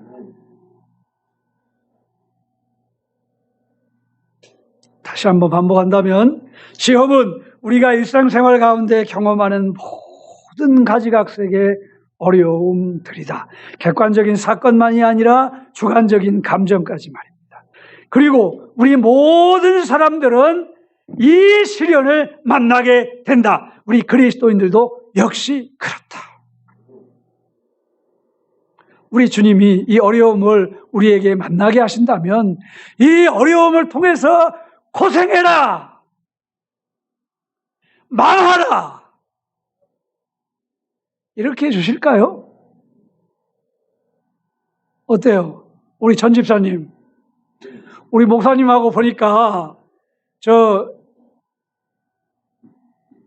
다시 한번 반복한다면 시험은 우리가 일상생활 가운데 경험하는 모든 가지각색의 어려움들이다. 객관적인 사건만이 아니라 주관적인 감정까지 말입니다. 그리고 우리 모든 사람들은 이 시련을 만나게 된다. 우리 그리스도인들도 역시 그렇다. 우리 주님이 이 어려움을 우리에게 만나게 하신다면 이 어려움을 통해서 고생해라, 망하라, 이렇게 해주실까요? 어때요? 우리 전 집사님, 우리 목사님하고 보니까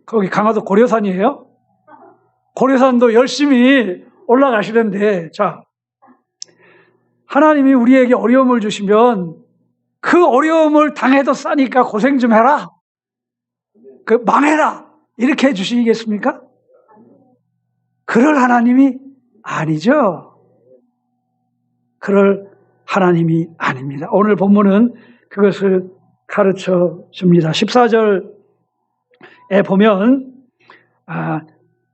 거기 강화도 고려산이에요? 고려산도 열심히 올라가시는데, 자, 하나님이 우리에게 어려움을 주시면 그 어려움을 당해도 싸니까 고생 좀 해라, 망해라, 이렇게 해주시겠습니까? 그럴 하나님이 아니죠. 그럴 하나님이 아닙니다. 오늘 본문은 그것을 가르쳐 줍니다. 14절에 보면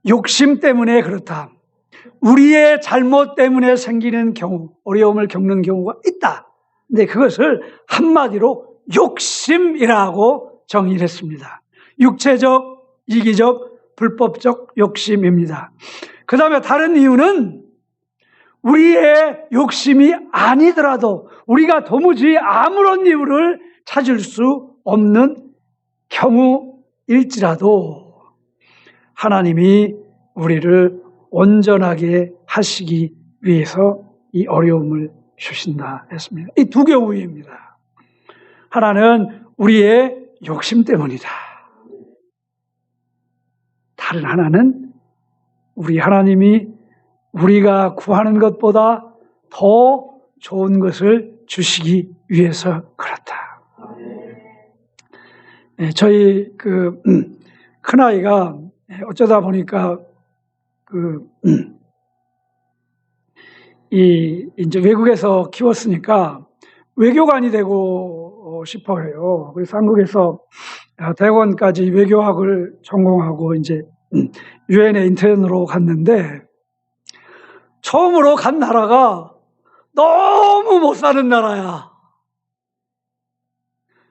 욕심 때문에 그렇다, 우리의 잘못 때문에 생기는 경우, 어려움을 겪는 경우가 있다. 근데 그것을 한마디로 욕심이라고 정의를 했습니다. 육체적, 이기적, 불법적 욕심입니다. 그 다음에 다른 이유는 우리의 욕심이 아니더라도, 우리가 도무지 아무런 이유를 찾을 수 없는 경우일지라도 하나님이 우리를 온전하게 하시기 위해서 이 어려움을 주신다 했습니다. 이 두 경우입니다. 하나는 우리의 욕심 때문이다. 다른 하나는 우리 하나님이 우리가 구하는 것보다 더 좋은 것을 주시기 위해서 그렇다. 저희 큰아이가 어쩌다 보니까 이제 외국에서 키웠으니까 외교관이 되고 싶어 해요. 그래서 한국에서 대학원까지 외교학을 전공하고 이제 유엔에 인턴으로 갔는데, 처음으로 간 나라가 너무 못 사는 나라야.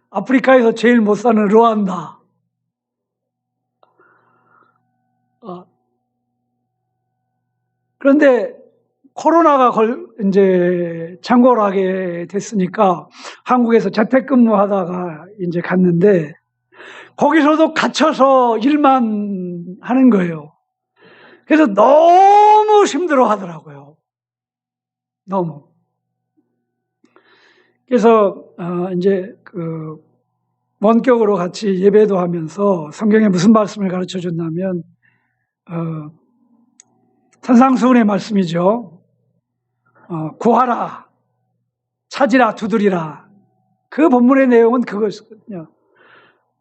아프리카에서 제일 못 사는 루안다. 그런데 코로나가 이제 창궐하게 됐으니까 한국에서 재택근무하다가 이제 갔는데, 거기서도 갇혀서 일만 하는 거예요. 그래서 너무 힘들어 하더라고요. 너무. 그래서 이제 원격으로 같이 예배도 하면서 성경에 무슨 말씀을 가르쳐 줬냐면 산상수훈의 말씀이죠. 구하라, 찾으라, 두드리라. 그 본문의 내용은 그것이거든요.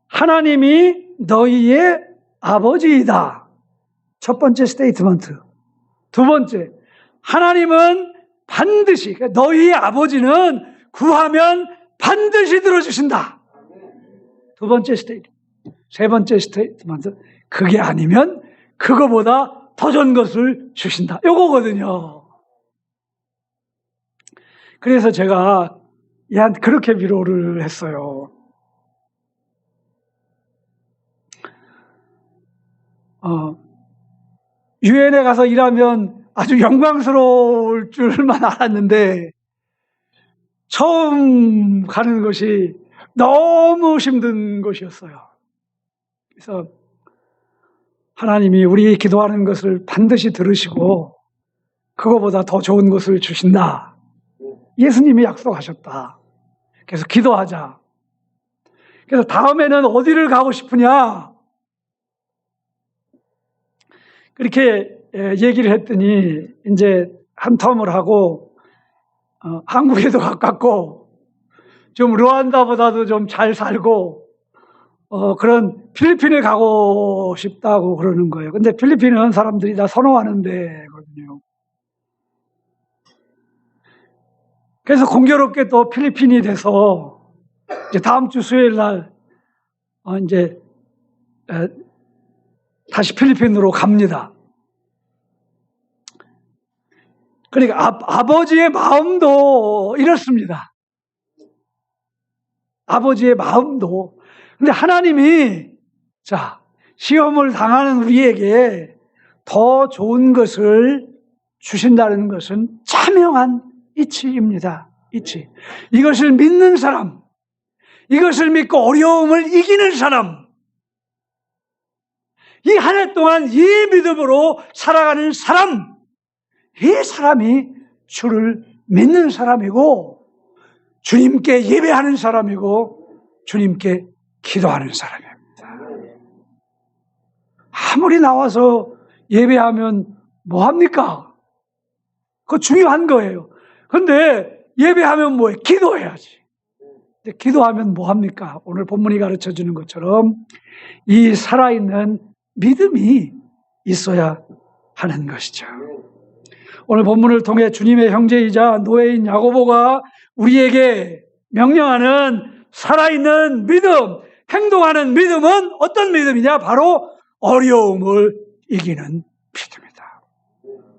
하나님이 너희의 아버지이다. 첫 번째 스테이트먼트. 두 번째, 하나님은 반드시, 너희의 아버지는 구하면 반드시 들어주신다. 두 번째 스테이트먼트. 세 번째 스테이트먼트, 그게 아니면 그거보다 더 좋은 것을 주신다. 요거거든요. 그래서 제가 얘한테 그렇게 위로를 했어요. 유엔에 가서 일하면 아주 영광스러울 줄만 알았는데 처음 가는 것이 너무 힘든 것이었어요. 그래서 하나님이 우리 기도하는 것을 반드시 들으시고 그거보다 더 좋은 것을 주신다. 예수님이 약속하셨다. 그래서 기도하자. 그래서 다음에는 어디를 가고 싶으냐? 그렇게 얘기를 했더니 이제 한 텀을 하고 한국에도 가깝고 좀 르완다보다도 좀 잘 살고 그런 필리핀에 가고 싶다고 그러는 거예요. 근데 필리핀은 사람들이 다 선호하는 데거든요. 그래서 공교롭게 또 필리핀이 돼서 이제 다음 주 수요일 날 이제 다시 필리핀으로 갑니다. 그러니까 아버지의 마음도 이렇습니다. 아버지의 마음도. 근데 하나님이 시험을 당하는 우리에게 더 좋은 것을 주신다는 것은 자명한 이치입니다. 이치. 이것을 믿는 사람, 이것을 믿고 어려움을 이기는 사람, 이 한 해 동안 이 믿음으로 살아가는 사람, 이 사람이 주를 믿는 사람이고 주님께 예배하는 사람이고 주님께 기도하는 사람입니다. 아무리 나와서 예배하면 뭐합니까? 그거 중요한 거예요. 근데 예배하면 뭐해? 기도해야지. 근데 기도하면 뭐합니까? 오늘 본문이 가르쳐주는 것처럼 이 살아있는 믿음이 있어야 하는 것이죠. 오늘 본문을 통해 주님의 형제이자 노예인 야고보가 우리에게 명령하는 살아있는 믿음, 행동하는 믿음은 어떤 믿음이냐? 바로 어려움을 이기는 믿음이다.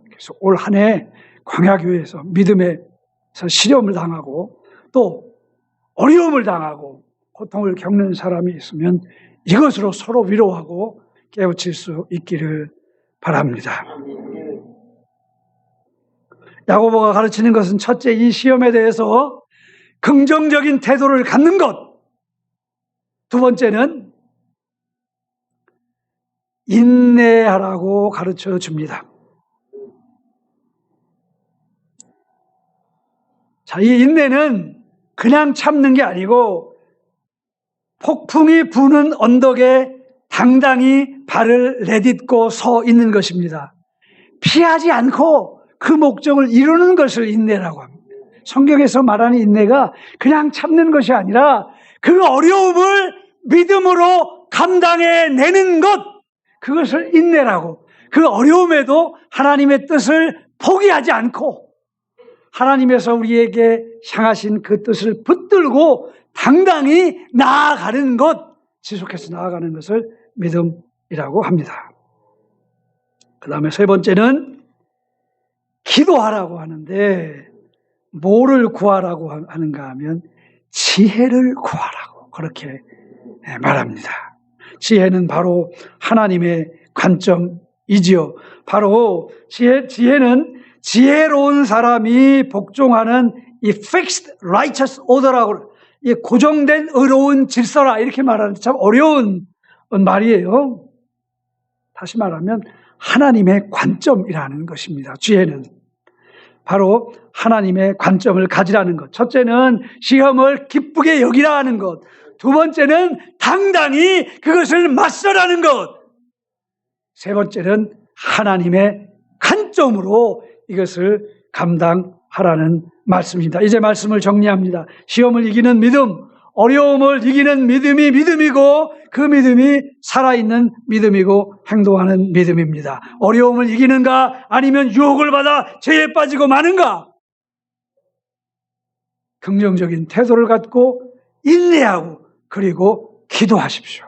그래서 올 한 해 광야교회에서 믿음에서 시험을 당하고 또 어려움을 당하고 고통을 겪는 사람이 있으면 이것으로 서로 위로하고 깨우칠 수 있기를 바랍니다. 야고보가 가르치는 것은 첫째, 이 시험에 대해서 긍정적인 태도를 갖는 것. 두 번째는 인내하라고 가르쳐 줍니다. 자, 이 인내는 그냥 참는 게 아니고 폭풍이 부는 언덕에 당당히 발을 내딛고 서 있는 것입니다. 피하지 않고 그 목적을 이루는 것을 인내라고 합니다. 성경에서 말하는 인내가 그냥 참는 것이 아니라 그 어려움을 믿음으로 감당해내는 것, 그것을 인내라고. 그 어려움에도 하나님의 뜻을 포기하지 않고 하나님에서 우리에게 향하신 그 뜻을 붙들고 당당히 나아가는 것, 지속해서 나아가는 것을 믿음이라고 합니다. 그 다음에 세 번째는 기도하라고 하는데 뭐를 구하라고 하는가 하면 지혜를 구하라고 그렇게 말합니다. 지혜는 바로 하나님의 관점이지요. 바로 지혜는 지혜로운 사람이 복종하는 이 fixed righteous order라고, 이 고정된 의로운 질서라 이렇게 말하는데 참 어려운 말이에요. 다시 말하면 하나님의 관점이라는 것입니다. 지혜는 바로 하나님의 관점을 가지라는 것. 첫째는 시험을 기쁘게 여기라는 것. 두 번째는 당당히 그것을 맞서라는 것. 세 번째는 하나님의 관점으로 이것을 감당하라는 하라는 말씀입니다. 이제 말씀을 정리합니다. 시험을 이기는 믿음, 어려움을 이기는 믿음이 믿음이고 그 믿음이 살아있는 믿음이고 행동하는 믿음입니다. 어려움을 이기는가 아니면 유혹을 받아 죄에 빠지고 마는가? 긍정적인 태도를 갖고 인내하고 그리고 기도하십시오.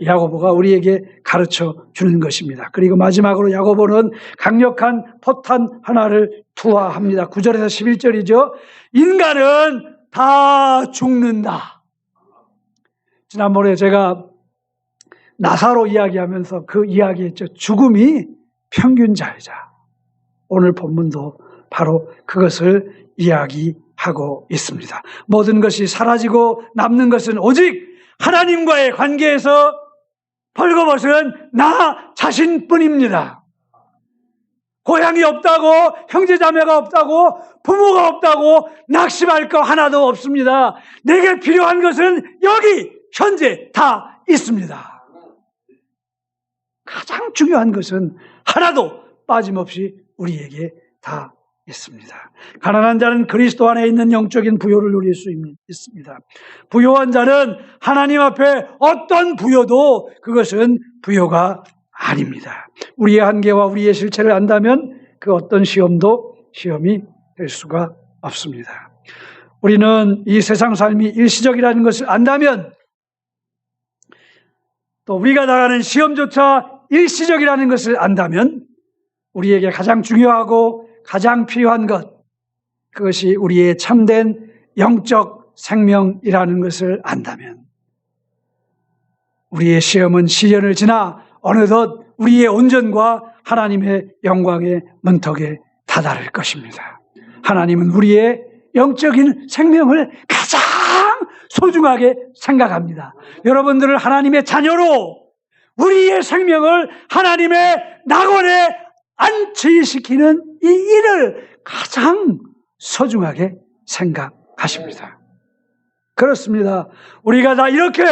야고보가 우리에게 가르쳐 주는 것입니다. 그리고 마지막으로 야고보는 강력한 포탄 하나를 투하합니다. 9절에서 11절이죠. 인간은 다 죽는다. 지난번에 제가 나사로 이야기하면서 그 이야기했죠. 죽음이 평균자이자. 오늘 본문도 바로 그것을 이야기하고 있습니다. 모든 것이 사라지고 남는 것은 오직 하나님과의 관계에서 벌거벗은 나 자신뿐입니다. 고향이 없다고, 형제자매가 없다고, 부모가 없다고 낙심할 거 하나도 없습니다. 내게 필요한 것은 여기 현재 다 있습니다. 가장 중요한 것은 하나도 빠짐없이 우리에게 다 있습니다. 가난한 자는 그리스도 안에 있는 영적인 부요를 누릴 수 있습니다. 부요한 자는 하나님 앞에 어떤 부요도 그것은 부요가 아닙니다. 우리의 한계와 우리의 실체를 안다면 그 어떤 시험도 시험이 될 수가 없습니다. 우리는 이 세상 삶이 일시적이라는 것을 안다면 또 우리가 나가는 시험조차 일시적이라는 것을 안다면 우리에게 가장 중요하고 가장 필요한 것, 그것이 우리의 참된 영적 생명이라는 것을 안다면 우리의 시험은 시련을 지나 어느덧 우리의 온전과 하나님의 영광의 문턱에 다다를 것입니다. 하나님은 우리의 영적인 생명을 가장 소중하게 생각합니다. 여러분들을 하나님의 자녀로 우리의 생명을 하나님의 낙원에 안치시키는 이 일을 가장 소중하게 생각하십니다. 그렇습니다. 우리가 다 이렇게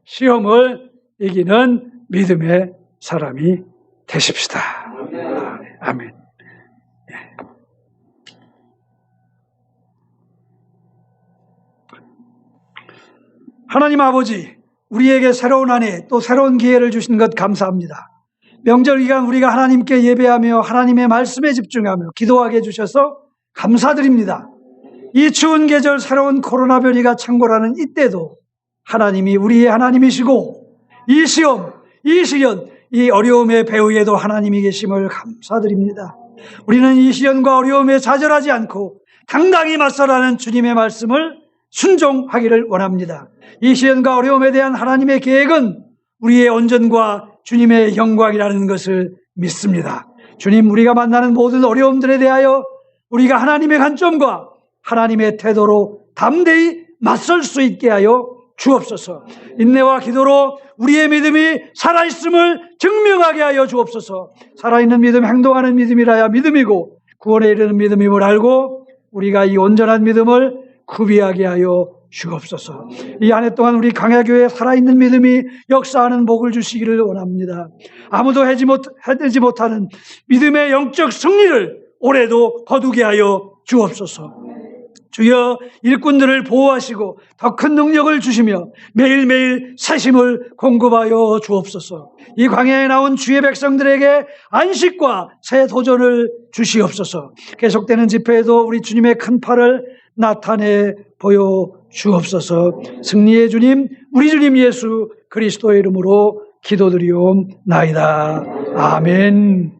시험을 이기는 믿음의 사람이 되십시다. 아멘. 하나님 아버지, 우리에게 새로운 한 해 또 새로운 기회를 주신 것 감사합니다. 명절 기간 우리가 하나님께 예배하며 하나님의 말씀에 집중하며 기도하게 해주셔서 감사드립니다. 이 추운 계절 새로운 코로나 변이가 창궐하는 이때도 하나님이 우리의 하나님이시고 이 시험, 이 시련, 이 어려움의 배후에도 하나님이 계심을 감사드립니다. 우리는 이 시련과 어려움에 좌절하지 않고 당당히 맞서라는 주님의 말씀을 순종하기를 원합니다. 이 시련과 어려움에 대한 하나님의 계획은 우리의 온전과 주님의 영광이라는 것을 믿습니다. 주님, 우리가 만나는 모든 어려움들에 대하여 우리가 하나님의 관점과 하나님의 태도로 담대히 맞설 수 있게 하여 주옵소서. 인내와 기도로 우리의 믿음이 살아있음을 증명하게 하여 주옵소서. 살아있는 믿음, 행동하는 믿음이라야 믿음이고 구원에 이르는 믿음임을 알고 우리가 이 온전한 믿음을 구비하게 하여 주옵소서. 이 한 해 동안 우리 강야교회에 살아있는 믿음이 역사하는 복을 주시기를 원합니다. 아무도 해내지 못하는 믿음의 영적 승리를 올해도 거두게 하여 주옵소서. 주여, 일꾼들을 보호하시고 더 큰 능력을 주시며 매일매일 새심을 공급하여 주옵소서. 이 광야에 나온 주의 백성들에게 안식과 새 도전을 주시옵소서. 계속되는 집회에도 우리 주님의 큰 팔을 나타내 보여 주옵소서. 승리의 주님, 우리 주님 예수 그리스도의 이름으로 기도드리옵나이다. 아멘.